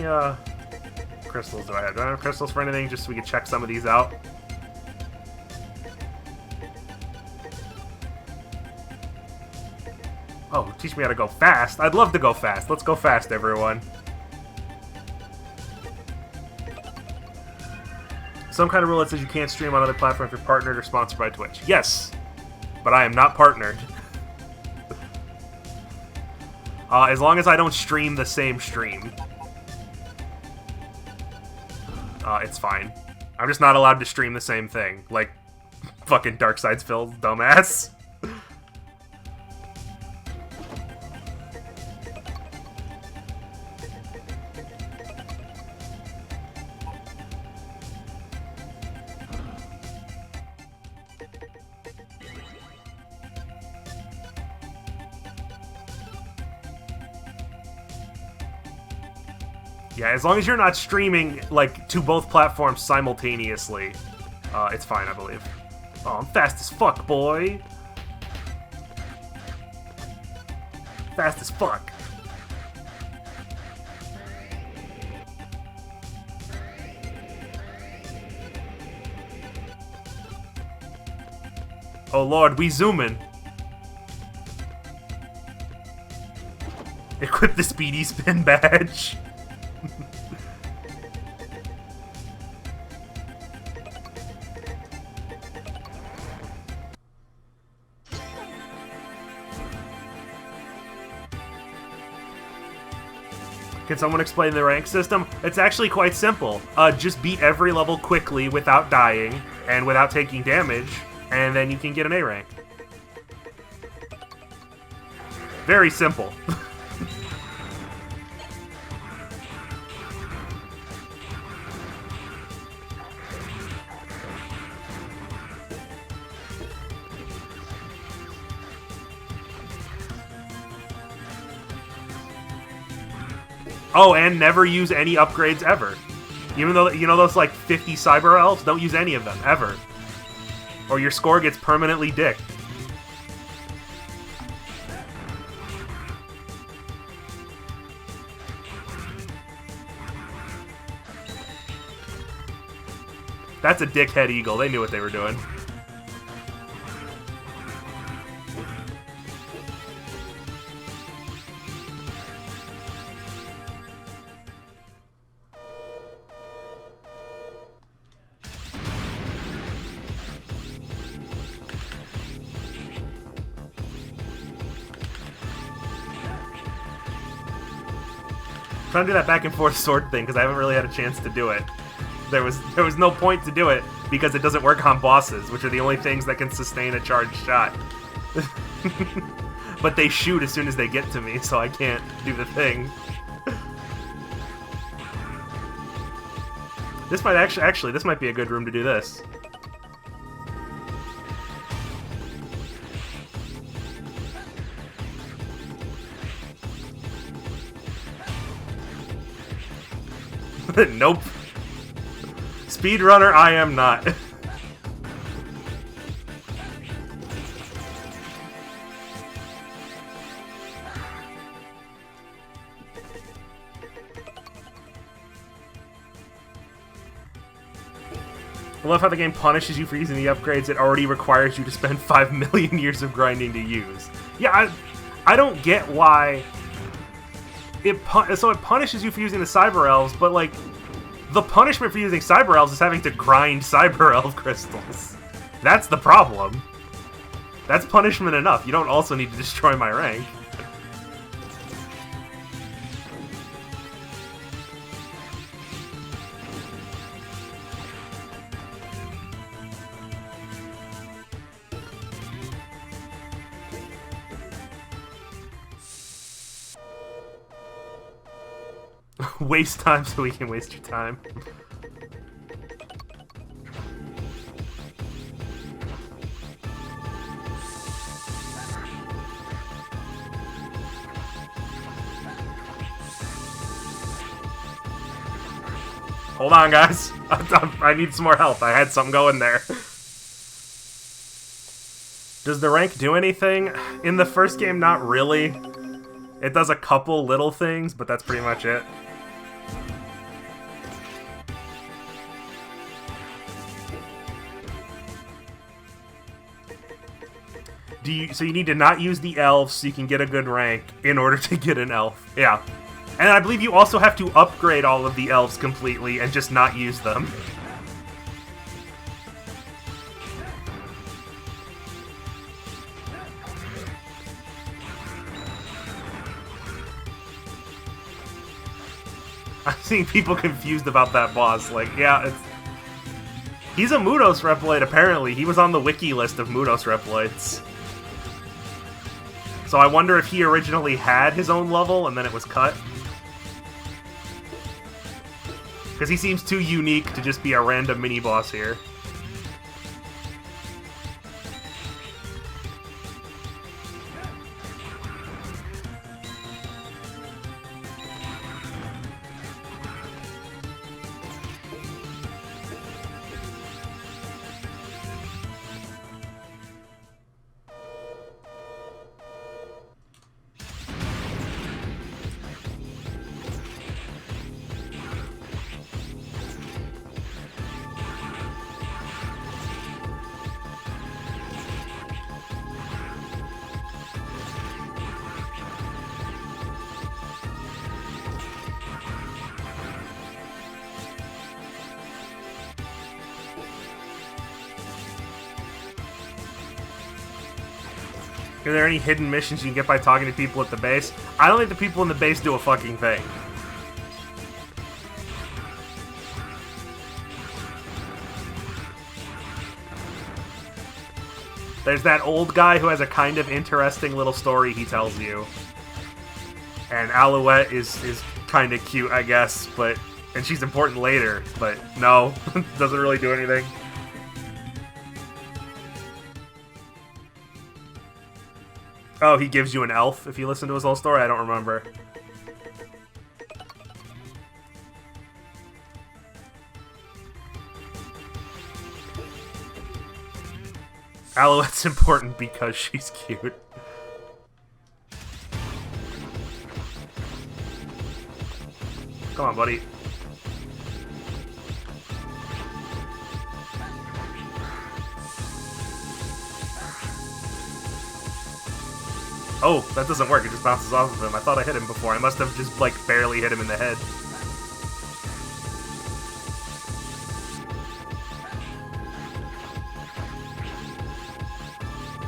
crystals do I have? Do I have crystals for anything, just so we can check some of these out? Oh, teach me how to go fast. I'd love to go fast. Let's go fast, everyone. Some kind of rule that says you can't stream on other platforms if you're partnered or sponsored by Twitch. Yes, but I am not partnered. As long as I don't stream the same stream. It's fine. I'm just not allowed to stream the same thing. Like, fucking Darkside's Phil, dumbass. Yeah, as long as you're not streaming, like, to both platforms simultaneously, it's fine, I believe. Oh, I'm fast as fuck, boy! Fast as fuck. Oh lord, we zoomin'. Equip the speedy spin badge. Can someone explain the rank system? It's actually quite simple. Just beat every level quickly without dying and without taking damage, and then you can get an A rank. Very simple. Oh, and never use any upgrades ever. Even though, you know those like 50 cyber elves? Don't use any of them, ever. Or your score gets permanently dicked. That's a dickhead eagle. They knew what they were doing. Trying to do that back and forth sword thing because I haven't really had a chance to do it. There was no point to do it because it doesn't work on bosses, which are the only things that can sustain a charged shot. But they shoot as soon as they get to me, so I can't do the thing. This might actually this might be a good room to do this. Nope. Speedrunner, I am not. I love how the game punishes you for using the upgrades it already requires you to spend 5 million years of grinding to use. Yeah, I don't get why... It punishes you for using the Cyber Elves, but, like, the punishment for using Cyber Elves is having to grind Cyber Elf crystals. That's the problem. That's punishment enough. You don't also need to destroy my rank. Waste time so we can waste your time. Hold on, guys. I need some more help. I had something going there. Does the rank do anything? In the first game, not really. It does a couple little things, but that's pretty much it. So you need to not use the elves so you can get a good rank in order to get an elf. Yeah. And I believe you also have to upgrade all of the elves completely and just not use them. I'm seeing people confused about that boss. Like, yeah, he's a Mudos Reploid, apparently. He was on the wiki list of Mudos Reploids. So I wonder if he originally had his own level and then it was cut. Because he seems too unique to just be a random mini-boss here. Are there any hidden missions you can get by talking to people at the base? I don't think the people in the base do a fucking thing. There's that old guy who has a kind of interesting little story he tells you. And Alouette is kind of cute, I guess, but... And she's important later, but no, doesn't really do anything. Oh, he gives you an elf if you listen to his whole story? I don't remember. Alouette's important because she's cute. Come on, buddy. Oh, that doesn't work. It just bounces off of him. I thought I hit him before. I must have just, like, barely hit him in the head.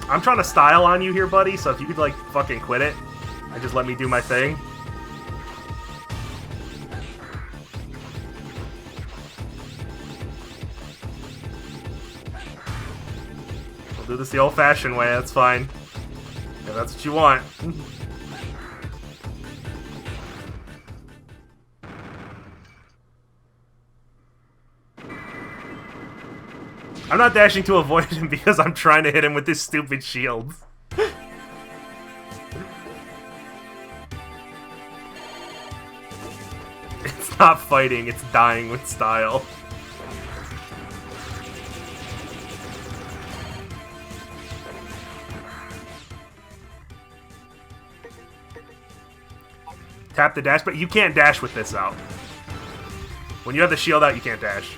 I'm trying to style on you here, buddy, so if you could, like, fucking quit it and just let me do my thing. We'll do this the old-fashioned way, that's fine. Yeah, that's what you want. I'm not dashing to avoid him because I'm trying to hit him with this stupid shield. It's not fighting, it's dying with style. Tap the dash, but you can't dash with this out. When you have the shield out, you can't dash.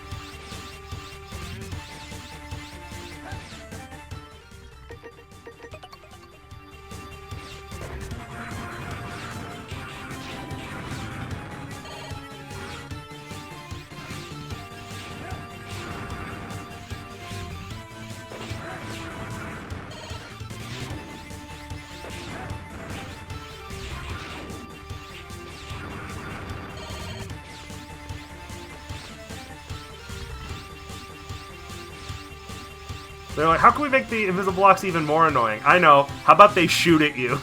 They're like, how can we make the invisible blocks even more annoying? I know. How about they shoot at you?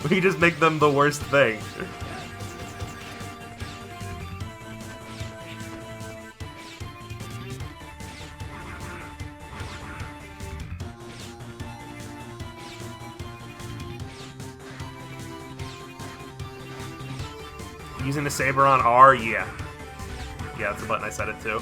We just make them the worst thing. Using the saber on R? Yeah. Yeah, that's the button I set it to.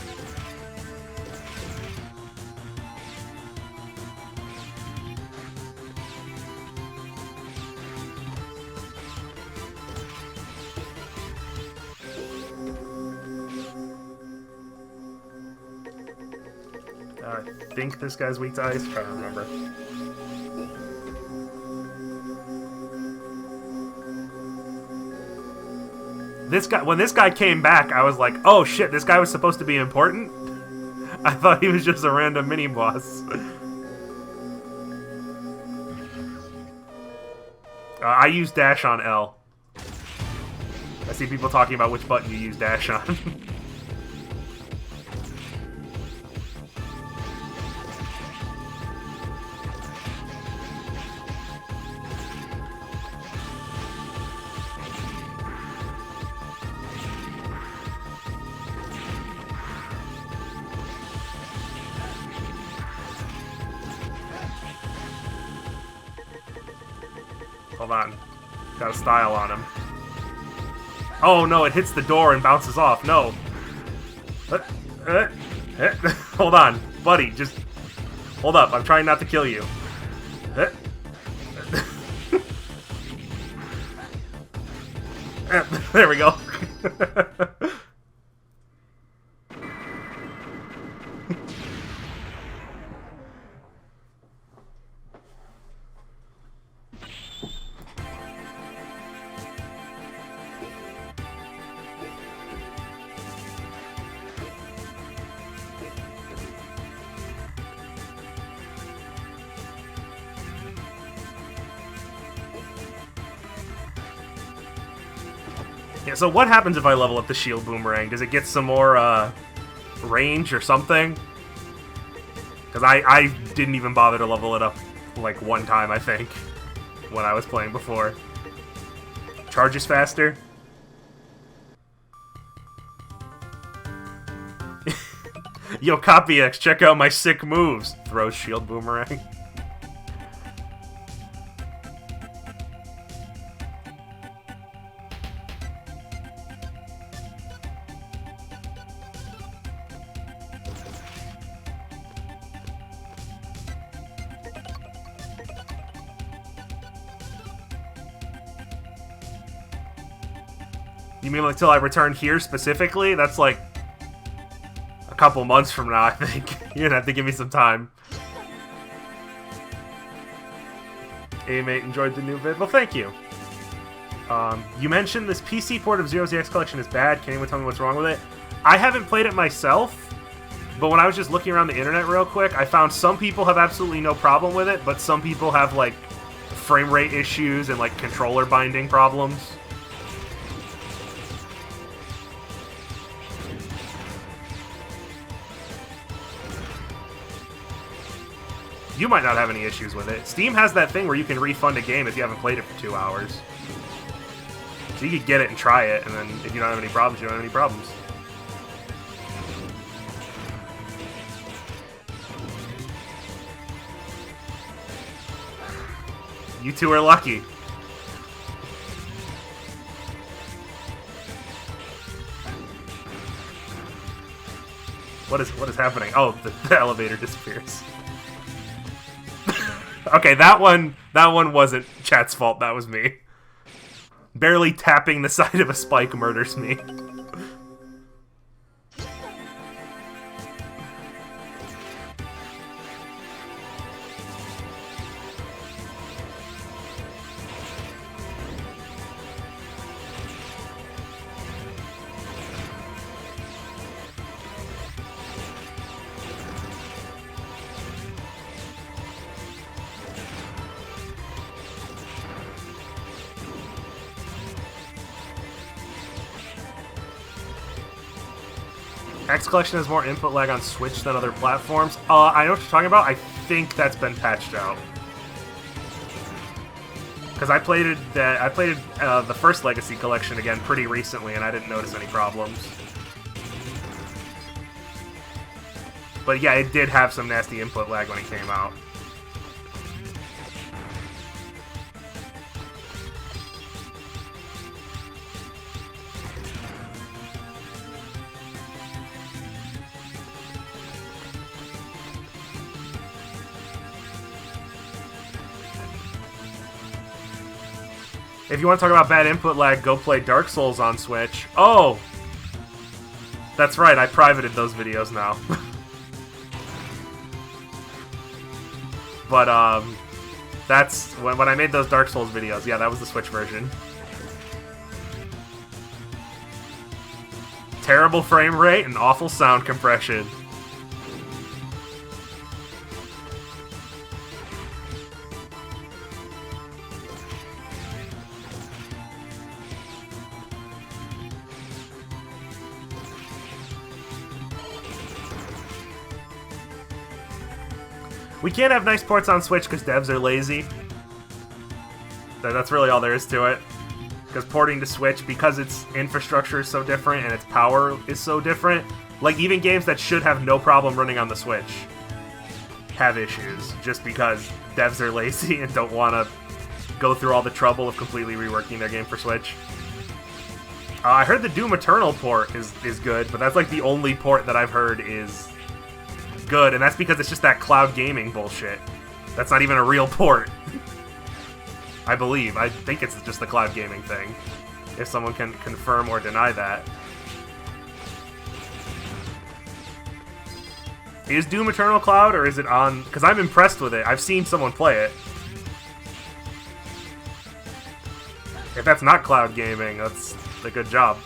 I think this guy's weak to ice. I'm trying to remember. This guy, when this guy came back, I was like, oh shit, this guy was supposed to be important? I thought he was just a random mini-boss. I use dash on L. I see people talking about which button you use dash on. Hold on. Got a style on him. Oh no, it hits the door and bounces off. No. Hold on. Buddy, just hold up. I'm trying not to kill you. There we go. Yeah, so what happens if I level up the shield boomerang? Does it get some more, range or something? Because I didn't even bother to level it up, like, one time, I think, when I was playing before. Charges faster? Yo, CopyX, check out my sick moves! Throws shield boomerang. You mean until I return here specifically? That's like a couple months from now, I think. You're gonna have to give me some time. Hey mate, enjoyed the new vid? Well, thank you. You mentioned this PC port of Zero ZX Collection is bad. Can anyone tell me what's wrong with it? I haven't played it myself, but when I was just looking around the internet real quick, I found some people have absolutely no problem with it, but some people have, like, frame rate issues and, like, controller binding problems. You might not have any issues with it. Steam has that thing where you can refund a game if you haven't played it for 2 hours. So you could get it and try it, and then if you don't have any problems, you don't have any problems. You two are lucky. What is happening? Oh, the elevator disappears. Okay, that one wasn't chat's fault. That was me. Barely tapping the side of a spike murders me. X Collection has more input lag on Switch than other platforms. I know what you're talking about. I think that's been patched out. Because I played the first Legacy Collection again pretty recently, and I didn't notice any problems. But yeah, it did have some nasty input lag when it came out. If you want to talk about bad input lag, go play Dark Souls on Switch. Oh! That's right, I privated those videos now. But, that's... When I made those Dark Souls videos, yeah, that was the Switch version. Terrible frame rate and awful sound compression. We can't have nice ports on Switch because devs are lazy. That's really all there is to it. Because porting to Switch, because its infrastructure is so different and its power is so different, like even games that should have no problem running on the Switch have issues just because devs are lazy and don't want to go through all the trouble of completely reworking their game for Switch. I heard the Doom Eternal port is good, but that's like the only port that I've heard is good, and that's because it's just that cloud gaming bullshit. That's not even a real port. I believe. I think it's just the cloud gaming thing. If someone can confirm or deny that. Is Doom Eternal cloud, or is it on... Because I'm impressed with it. I've seen someone play it. If that's not cloud gaming, that's a good job.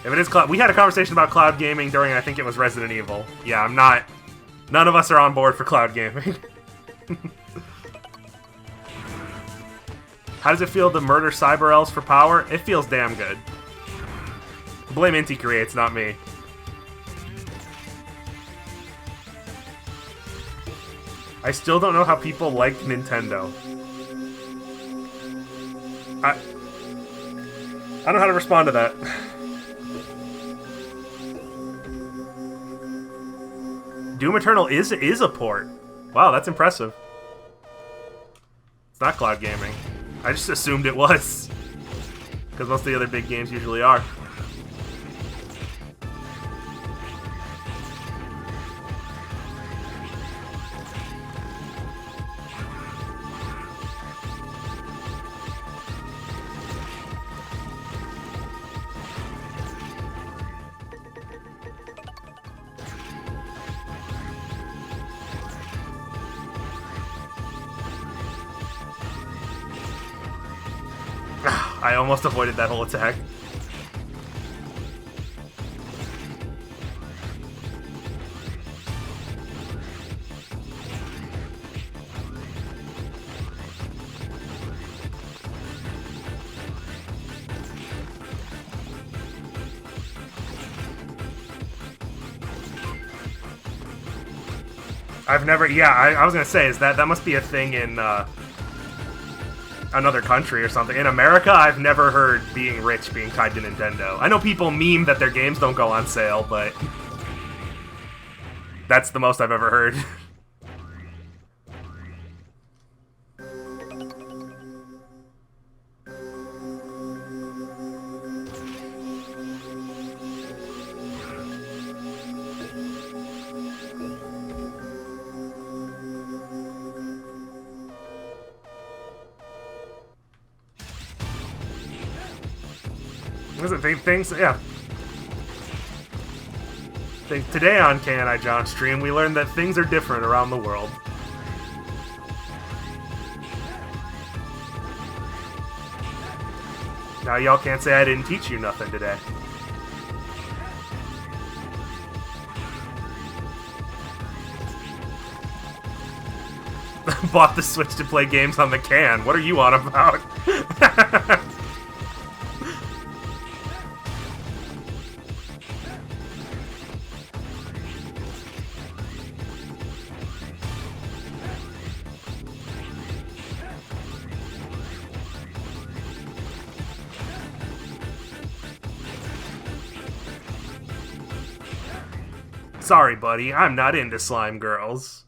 If it is cloud... We had a conversation about cloud gaming during, I think it was Resident Evil. Yeah, I'm not... None of us are on board for cloud gaming. How does it feel to murder cyber elves for power? It feels damn good. Blame Inti Creates, not me. I still don't know how people like Nintendo. I don't know how to respond to that. Doom Eternal is a port. Wow, that's impressive. It's not cloud gaming. I just assumed it was. Because most of the other big games usually are. I almost avoided that whole attack. I've never... Yeah, I was gonna say, is that must be a thing in, another country or something. In America, I've never heard being rich being tied to Nintendo. I know people meme that their games don't go on sale, but that's the most I've ever heard. Things, yeah. Today on KNI John stream, we learned that things are different around the world. Now y'all can't say I didn't teach you nothing today. Bought the Switch to play games on the can. What are you on about? Sorry, buddy. I'm not into slime girls.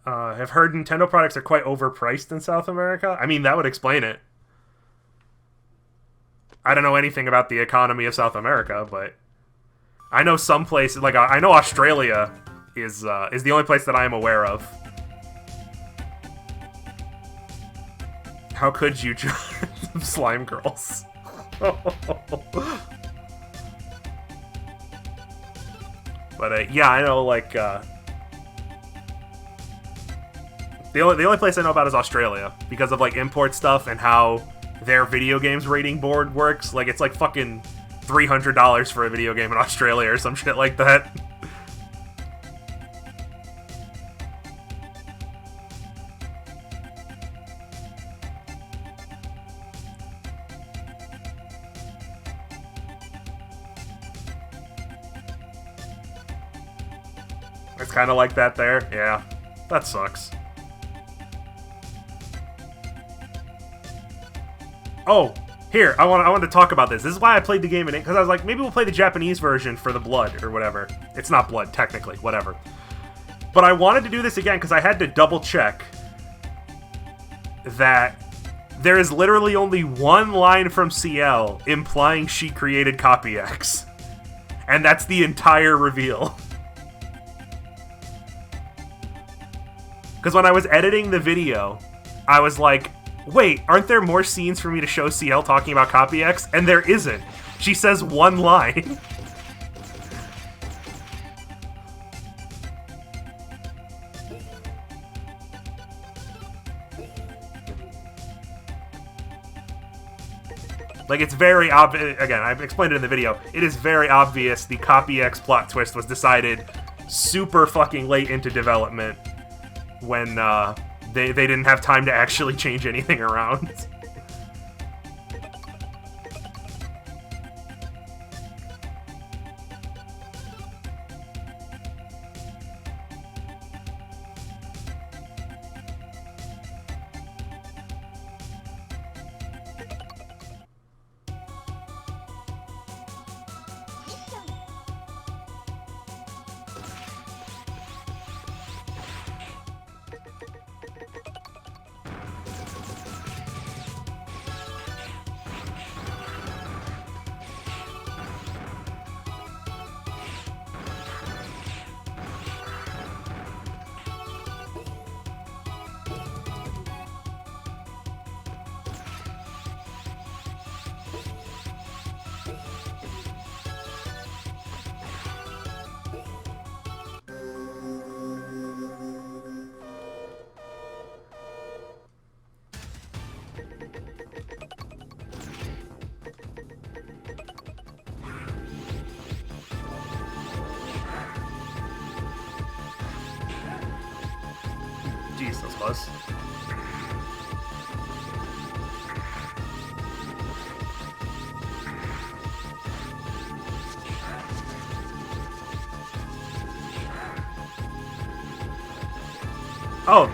Have heard Nintendo products are quite overpriced in South America. I mean, that would explain it. I don't know anything about the economy of South America, but I know some places, like I know Australia is the only place that I am aware of. How could you slime girls? But yeah, I know, like the only place I know about is Australia because of like import stuff and how their video games rating board works. Like it's like fucking $300 for a video game in Australia or some shit like that. It's kind of like that there. Yeah, that sucks. Oh, here, I want to talk about this. This is why I played the game in it, because I was like, maybe we'll play the Japanese version for the blood, or whatever. It's not blood, technically, whatever. But I wanted to do this again, because I had to double-check that there is literally only one line from CL implying she created Copy X. And that's the entire reveal. Because when I was editing the video, I was like, wait, aren't there more scenes for me to show CL talking about Copy X? And there isn't. She says one line. Like, it's very obvious. Again, I've explained it in the video. It is very obvious the Copy X plot twist was decided super fucking late into development when they didn't have time to actually change anything around. Jeez, that was close. Oh!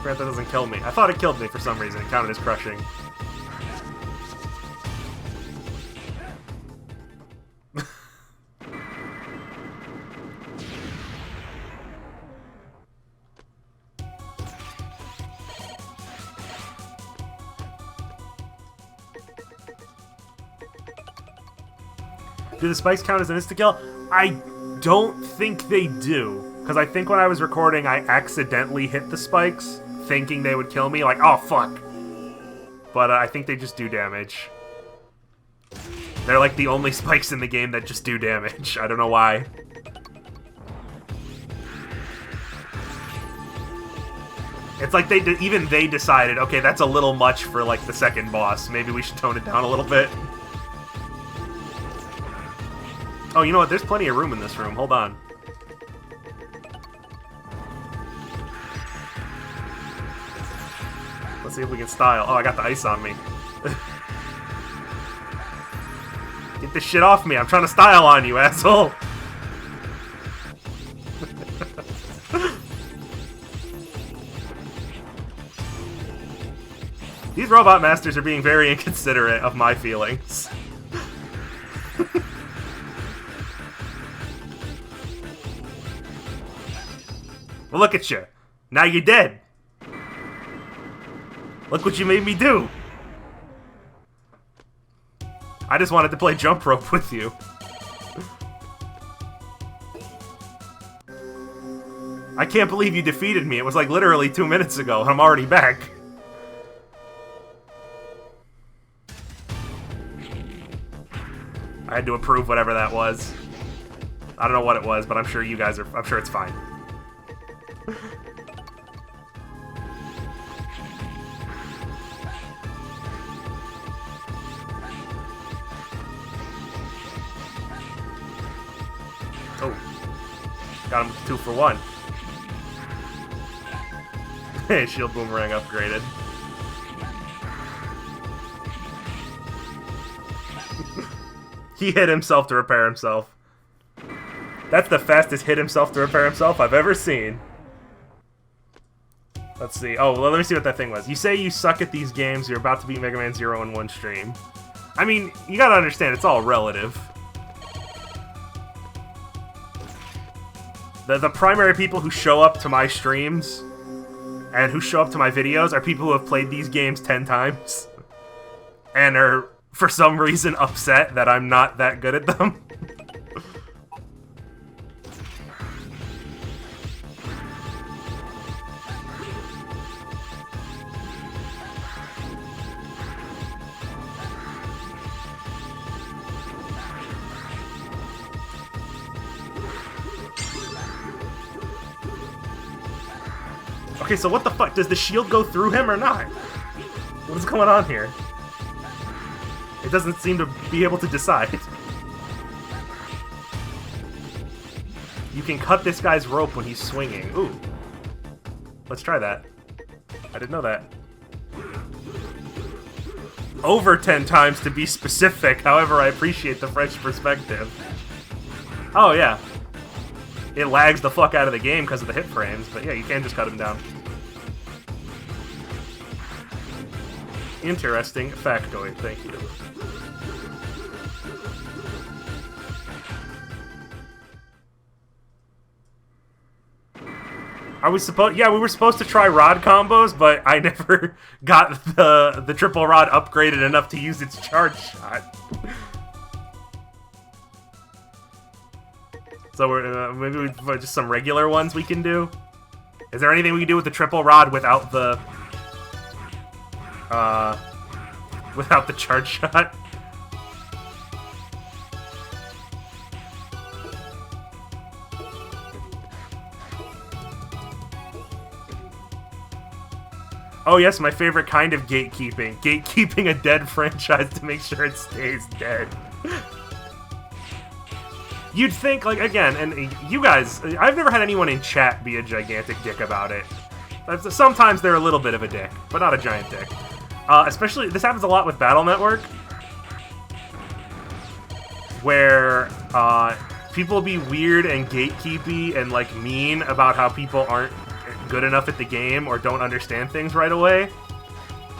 Grant that doesn't kill me. I thought it killed me for some reason. It counted as crushing. Do the spikes count as an insta-kill? I don't think they do. Because I think when I was recording, I accidentally hit the spikes, thinking they would kill me, like, oh, fuck. But I think they just do damage. They're like the only spikes in the game that just do damage. I don't know why. It's like even they decided, okay, that's a little much for like the second boss. Maybe we should tone it down a little bit. Oh, you know what? There's plenty of room in this room. Hold on. Let's see if we can style. Oh, I got the ice on me. Get this shit off me. I'm trying to style on you, asshole. These robot masters are being very inconsiderate of my feelings. Well, look at you. Now you're dead. Look what you made me do. I just wanted to play jump rope with you. I can't believe you defeated me. It was like literally 2 minutes ago, and I'm already back. I had to approve whatever that was. I don't know what it was, but I'm sure you guys are... I'm sure it's fine. Oh. Got him 2 for 1. Hey, shield boomerang upgraded. He hit himself to repair himself. That's the fastest hit himself to repair himself I've ever seen. Let's see. Oh, well, let me see what that thing was. You say you suck at these games, you're about to beat Mega Man 0 in one stream. I mean, you gotta understand, it's all relative. The primary people who show up to my streams and who show up to my videos are people who have played these games 10 times and are, for some reason, upset that I'm not that good at them. Okay, so what the fuck? Does the shield go through him or not? What is going on here? It doesn't seem to be able to decide. You can cut this guy's rope when he's swinging. Ooh. Let's try that. I didn't know that. Over 10 times to be specific, however, I appreciate the fresh perspective. Oh, yeah. It lags the fuck out of the game because of the hit frames, but yeah, you can just cut him down. Interesting factoid, thank you. Are we supposed? Yeah, we were supposed to try rod combos, but I never got the triple rod upgraded enough to use its charge shot. So we're maybe we just some regular ones we can do. Is there anything we can do with the triple rod without the charge shot? Oh yes, my favorite kind of gatekeeping. Gatekeeping a dead franchise to make sure it stays dead. You'd think, like, again, and you guys, I've never had anyone in chat be a gigantic dick about it. Sometimes they're a little bit of a dick, but not a giant dick. Especially, this happens a lot with Battle Network, where people will be weird and gatekeepy and, like, mean about how people aren't good enough at the game or don't understand things right away.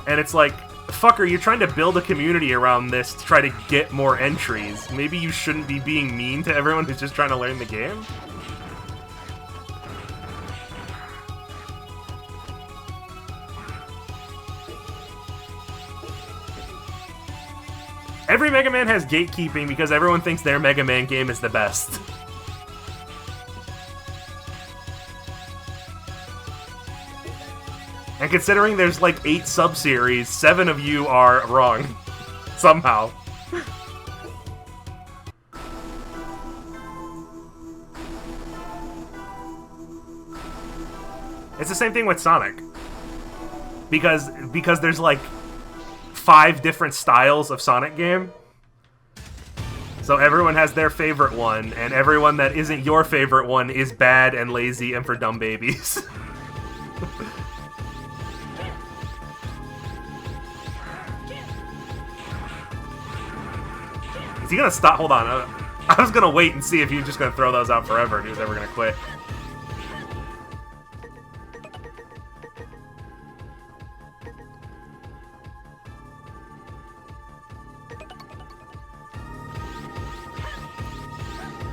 And it's like, fucker, you're trying to build a community around this to try to get more entries. Maybe you shouldn't be being mean to everyone who's just trying to learn the game? Every Mega Man has gatekeeping because everyone thinks their Mega Man game is the best. And considering there's like 8 sub-series, 7 of you are wrong. Somehow. It's the same thing with Sonic. Because there's like 5 different styles of Sonic game. So everyone has their favorite one, and everyone that isn't your favorite one is bad and lazy and for dumb babies. Is he gonna stop? Hold on. I was gonna wait and see if he was just gonna throw those out forever and he was ever gonna quit.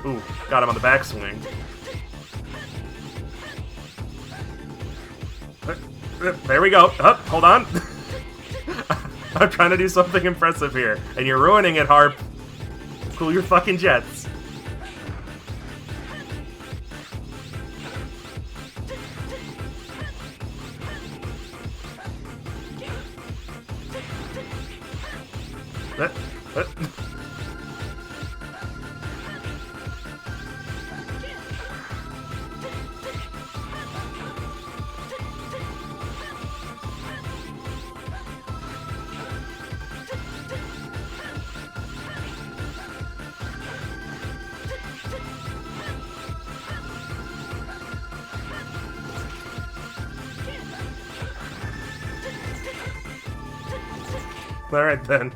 Ooh, got him on the backswing. There we go. Hold on. I'm trying to do something impressive here, and you're ruining it, Harp. Cool your fucking jets. Alright then.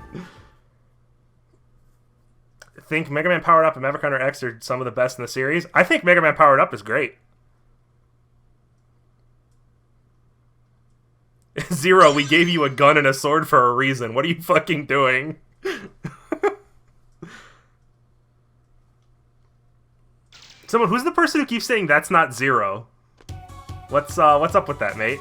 Think Mega Man Powered Up and Maverick Hunter X are some of the best in the series? I think Mega Man Powered Up is great. Zero, we gave you a gun and a sword for a reason. What are you fucking doing? Someone, who's the person who keeps saying that's not Zero? What's up with that, mate?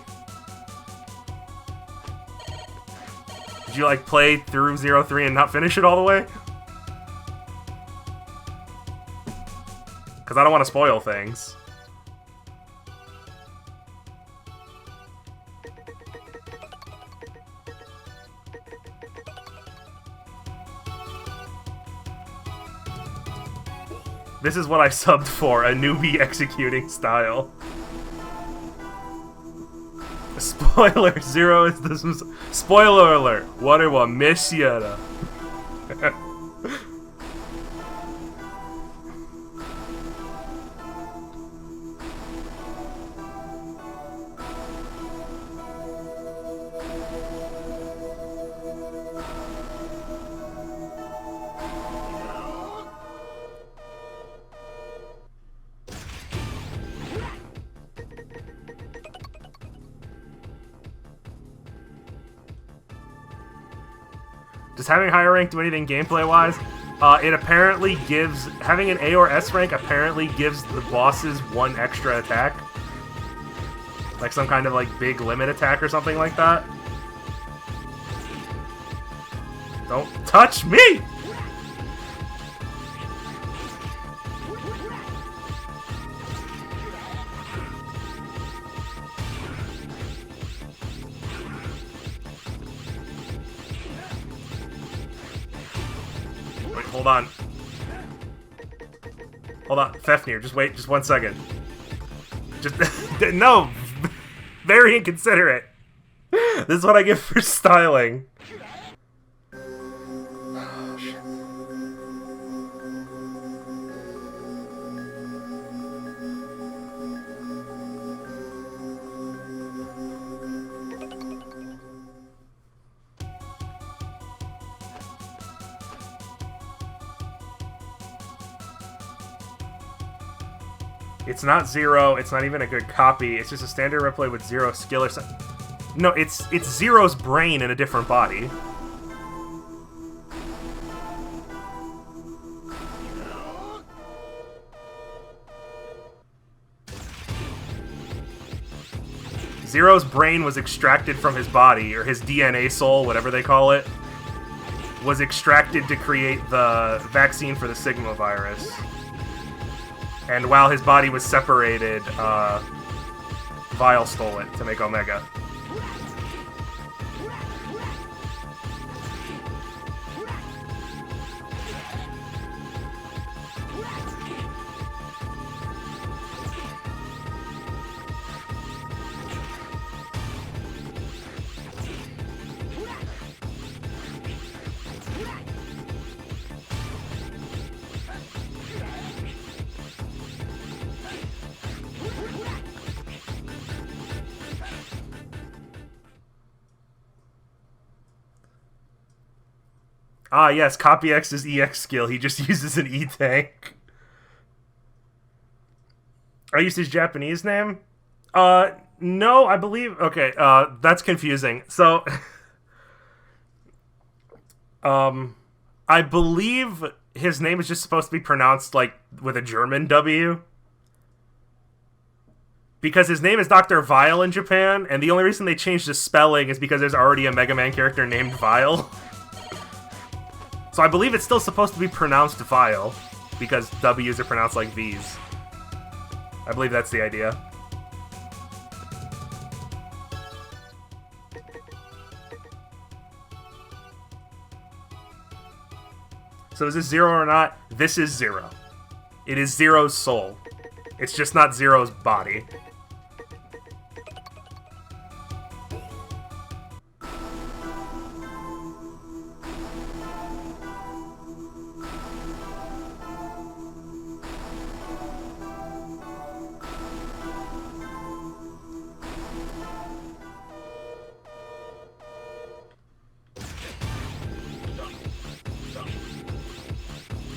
Did you, like, play through 03 and not finish it all the way? Because I don't want to spoil things. This is what I subbed for, a newbie executing style. Spoiler, Zero is this was spoiler alert. What are we miss yet? Does having higher rank do anything gameplay-wise? It apparently gives... Having an A or S rank apparently gives the bosses 1 extra attack. Like some kind of, like, big limit attack or something like that. Don't touch me! Hold on. Hold on. Fefnir, just wait just 1 second. Just... no! Very inconsiderate. This is what I get for styling. Oh, shit. It's not Zero, it's not even a good copy, it's just a standard replay with Zero skill or something. No, it's Zero's brain in a different body. Zero's brain was extracted from his body, or his DNA soul, whatever they call it, was extracted to create the vaccine for the Sigma virus. And while his body was separated, Vile stole it to make Omega. Ah, yes, Copy X's EX skill. He just uses an E-tank. I used his Japanese name? No, I believe... Okay, that's confusing. So, I believe his name is just supposed to be pronounced, like, with a German W. Because his name is Dr. Vile in Japan, and the only reason they changed the spelling is because there's already a Mega Man character named Vile. So I believe it's still supposed to be pronounced Vile, because W's are pronounced like V's. I believe that's the idea. So is this Zero or not? This is Zero. It is Zero's soul. It's just not Zero's body.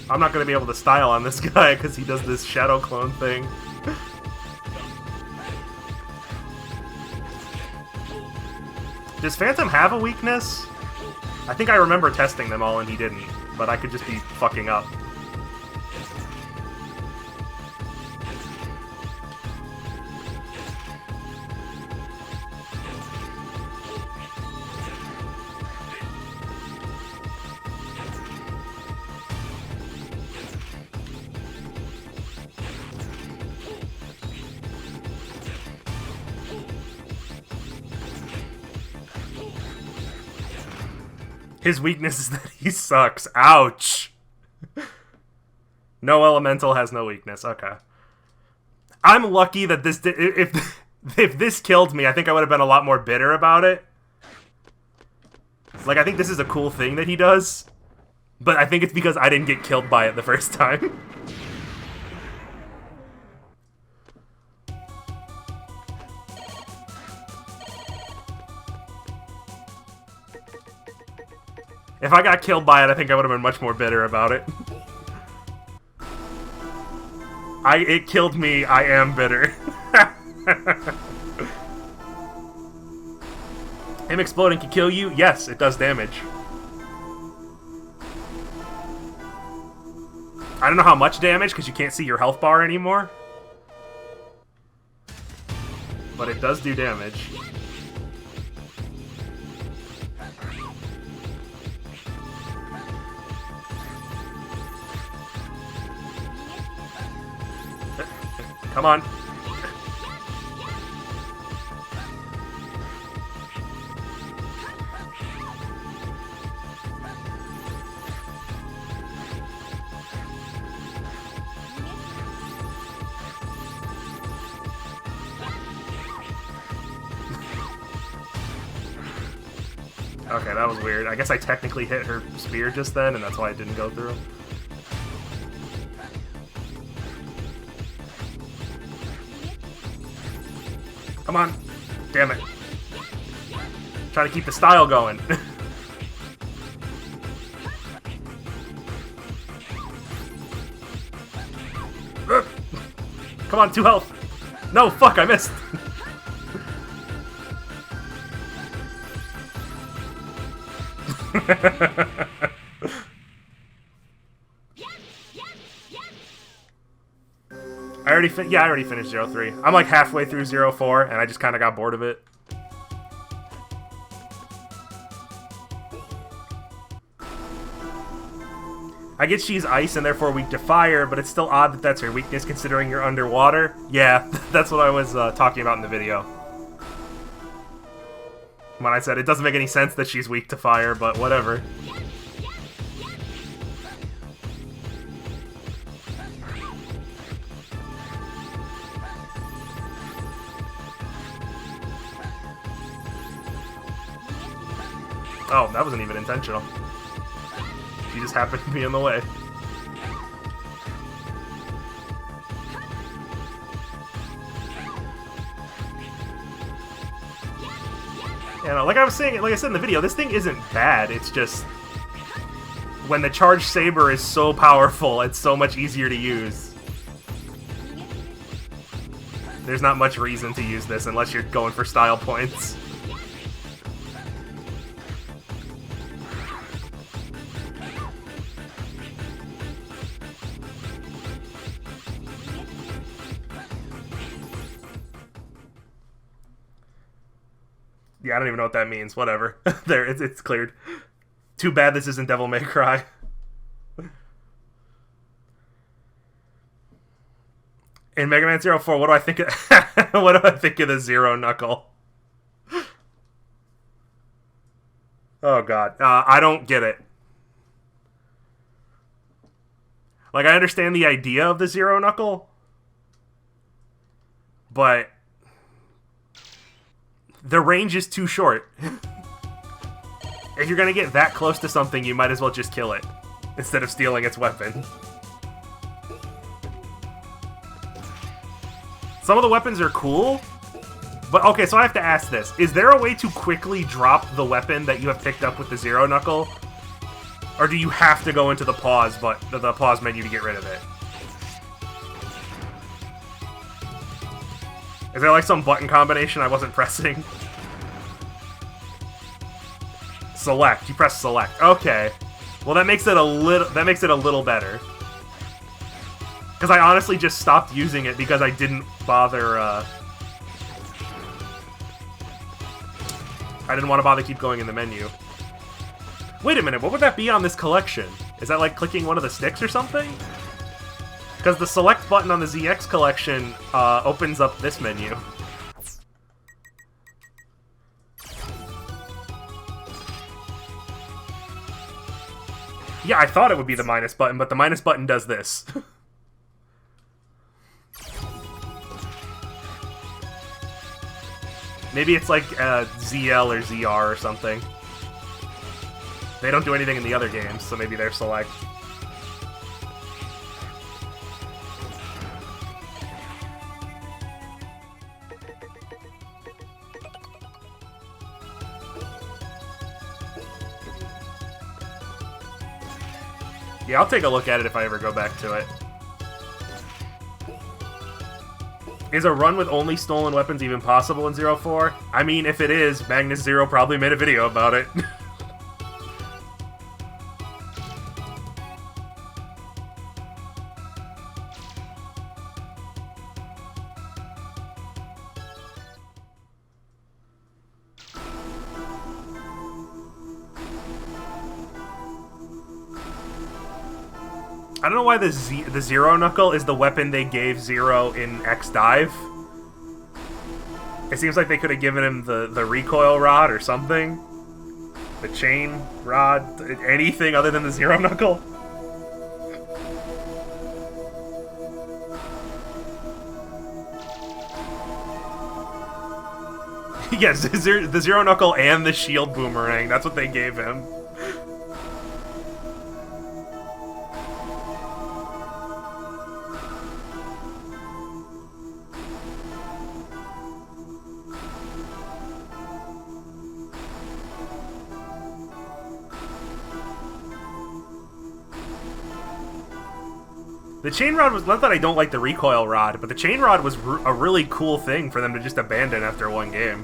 I'm not going to be able to style on this guy because he does this shadow clone thing. Does Phantom have a weakness? I think I remember testing them all and he didn't, but I could just be fucking up. His weakness is that he sucks. Ouch! No elemental has no weakness. Okay. I'm lucky that this if this killed me, I think I would have been a lot more bitter about it. Like, I think this is a cool thing that he does, but I think it's because I didn't get killed by it the first time. If I got killed by it, I think I would have been much more bitter about it. It killed me, I am bitter. Him exploding can kill you? Yes, it does damage. I don't know how much damage, because you can't see your health bar anymore. But it does do damage. Come on. Okay, that was weird. I guess I technically hit her spear just then, and that's why it didn't go through. Come on. Damn it. Trying to keep the style going. Come on, 2 health. No, fuck, I missed. I already finished 03. I'm like halfway through 04, and I just kind of got bored of it. I get she's ice and therefore weak to fire, but it's still odd that that's her weakness considering you're underwater. Yeah, that's what I was talking about in the video. When I said it doesn't make any sense that she's weak to fire, but whatever. Oh, that wasn't even intentional. She just happened to be in the way. Yeah, no, like I was saying, like I said in the video, this thing isn't bad. It's just when the charged saber is so powerful, it's so much easier to use. There's not much reason to use this unless you're going for style points. Yeah, I don't even know what that means. Whatever. There, it's cleared. Too bad this isn't Devil May Cry. In Mega Man 04, what do I think of what do I think of the Zero Knuckle? Oh god. I don't get it. Like, I understand the idea of the Zero Knuckle, but the range is too short. If you're gonna get that close to something, you might as well just kill it, instead of stealing its weapon. Some of the weapons are cool, but okay, so I have to ask this. Is there a way to quickly drop the weapon that you have picked up with the Zero Knuckle? Or do you have to go into the pause menu to get rid of it? Is there like some button combination I wasn't pressing? Select. You press select. Okay. Well, that makes it a little better. Because I honestly just stopped using it because I didn't bother. I didn't want to bother keep going in the menu. Wait a minute. What would that be on this collection? Is that like clicking one of the sticks or something? Because the select button on the ZX collection opens up this menu. Yeah, I thought it would be the minus button, but the minus button does this. Maybe it's like ZL or ZR or something. They don't do anything in the other games, so maybe they're select. Yeah, I'll take a look at it if I ever go back to it. Is a run with only stolen weapons even possible in 04? I mean, if it is, Magnus Zero probably made a video about it. I don't know why the Zero Knuckle is the weapon they gave Zero in X Dive. It seems like they could have given him the recoil rod or something. The chain rod, anything other than the Zero Knuckle. Yes, the Zero Knuckle and the shield boomerang, that's what they gave him. The chain rod was, not that I don't like the recoil rod, but the chain rod was a really cool thing for them to just abandon after one game.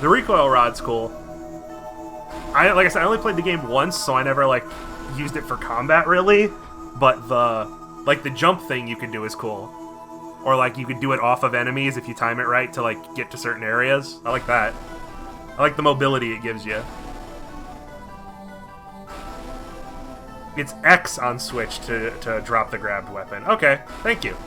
The recoil rod's cool. Like I said, I only played the game once, so I never like used it for combat really. But the jump thing you can do is cool. Or, like, you could do it off of enemies if you time it right to, like, get to certain areas. I like that. I like the mobility it gives you. It's X on Switch to drop the grabbed weapon. Okay, thank you.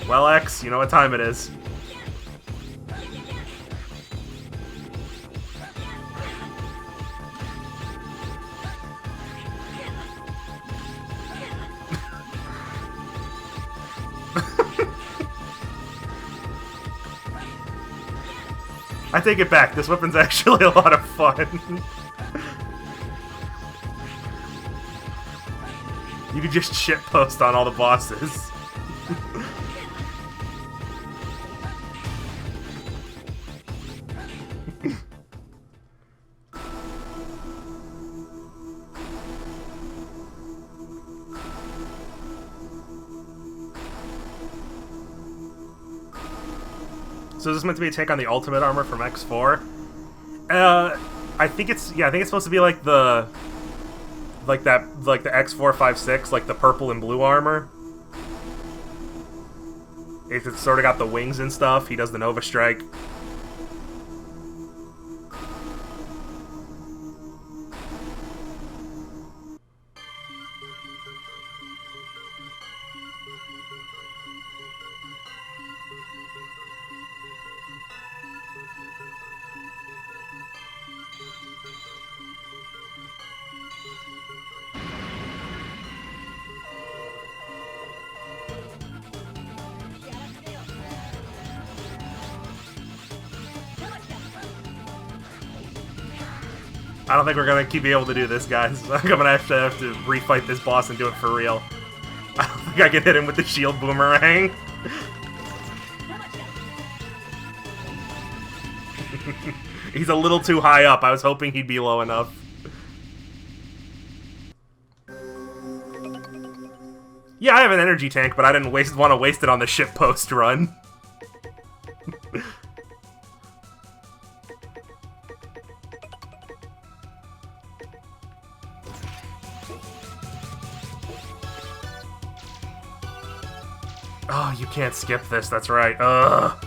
Well, X, you know what time it is. I take it back. This weapon's actually a lot of fun. You could just shitpost on all the bosses. So is this meant to be a take on the ultimate armor from X4? I think it's supposed to be like the the X456, like the purple and blue armor. It's sort of got the wings and stuff. He does the Nova Strike. I don't think we're gonna keep being able to do this, guys. I'm gonna have to refight this boss and do it for real. I don't think I can hit him with the shield boomerang. He's a little too high up. I was hoping he'd be low enough. Yeah, I have an energy tank, but I didn't want to waste it on the shitpost run. Oh, you can't skip this, that's right. Ugh.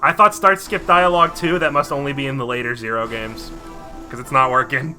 I thought start skip dialogue too, that must only be in the later Zero games. Because it's not working.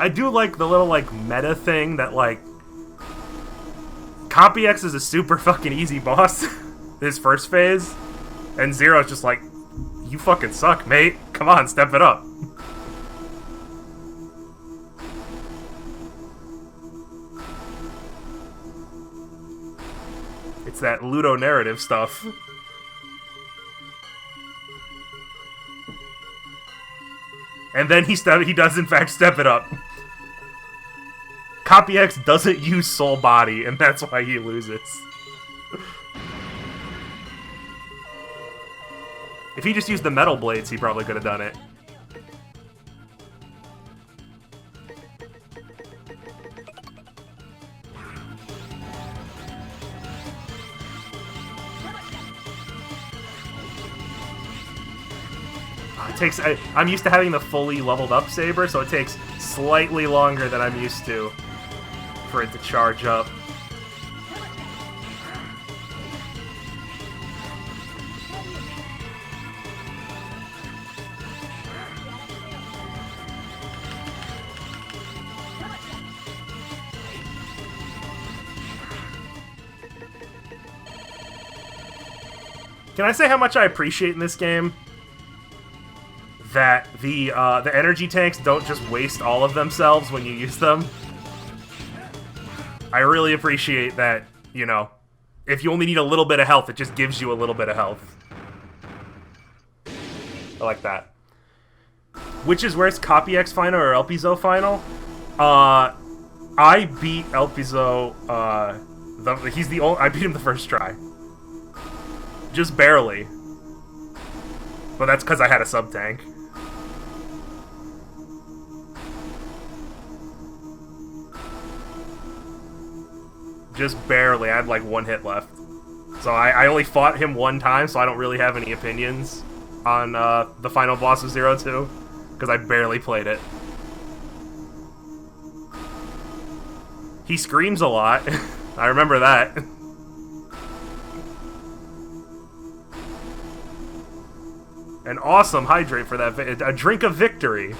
I do like the little, like, meta thing that, like... Copy X is a super fucking easy boss. His first phase. And Zero's just like, you fucking suck, mate. Come on, step it up. It's that Ludo narrative stuff. And then he does in fact step it up. Copy X doesn't use Soul Body, and that's why he loses. If he just used the Metal Blades, he probably could have done it. I'm used to having the fully leveled up saber, so it takes slightly longer than I'm used to for it to charge up. Can I say how much I appreciate in this game that the energy tanks don't just waste all of themselves when you use them? I really appreciate that, you know, if you only need a little bit of health, it just gives you a little bit of health. I like that. Which is where's Copy X final or Elpizo final? I beat Elpizo, I beat him the first try. Just barely. But that's because I had a sub-tank. just barely. I had like 1 hit left. So I only fought him 1 time, so I don't really have any opinions on the final boss of Zero 2, because I barely played it. He screams a lot. I remember that. An awesome hydrate for that. A drink of victory.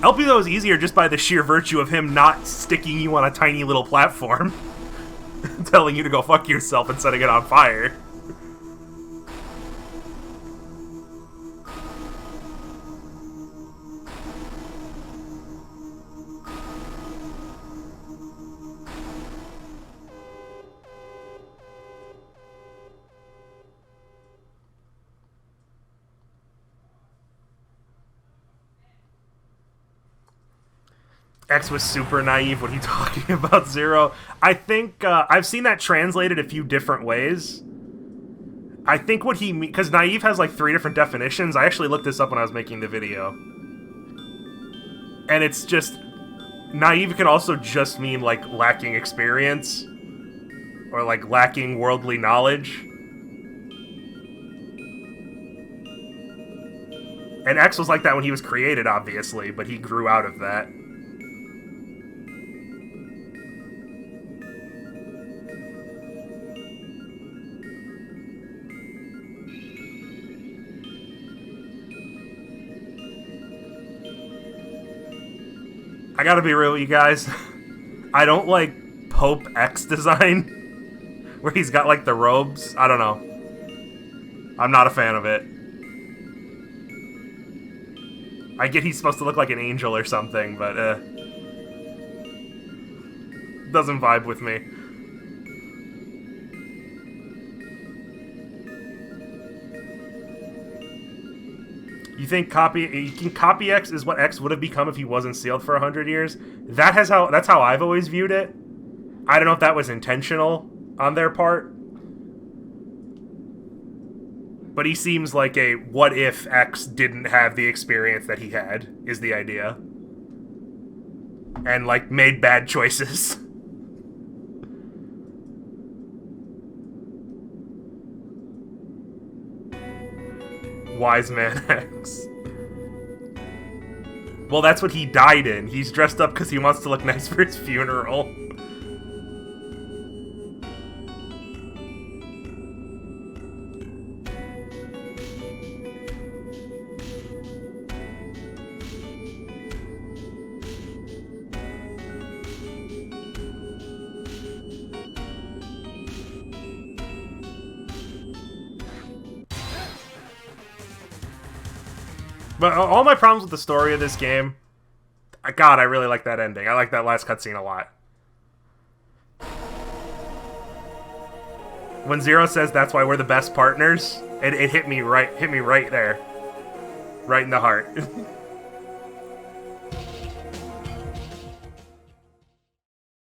LP, though, is easier just by the sheer virtue of him not sticking you on a tiny little platform. Telling you to go fuck yourself and setting it on fire. X was super naive when he talking about Zero. I think I've seen that translated a few different ways. I think what he means, because naive has like 3 different definitions. I actually looked this up when I was making the video. And it's just, naive can also just mean like lacking experience. Or like lacking worldly knowledge. And X was like that when he was created, obviously, but he grew out of that. I gotta be real with you guys. I don't like Pope X design, where he's got like the robes. I don't know. I'm not a fan of it. I get he's supposed to look like an angel or something, but doesn't vibe with me. You think copy X is what X would have become if he wasn't sealed for 100 years? That's how I've always viewed it. I don't know if that was intentional on their part. But he seems like a what if X didn't have the experience that he had, is the idea. And like made bad choices. Wise Man X. Well, that's what he died in. He's dressed up because he wants to look nice for his funeral. But all my problems with the story of this game, God, I really like that ending. I like that last cutscene a lot. When Zero says that's why we're the best partners, it hit me right there. Right in the heart.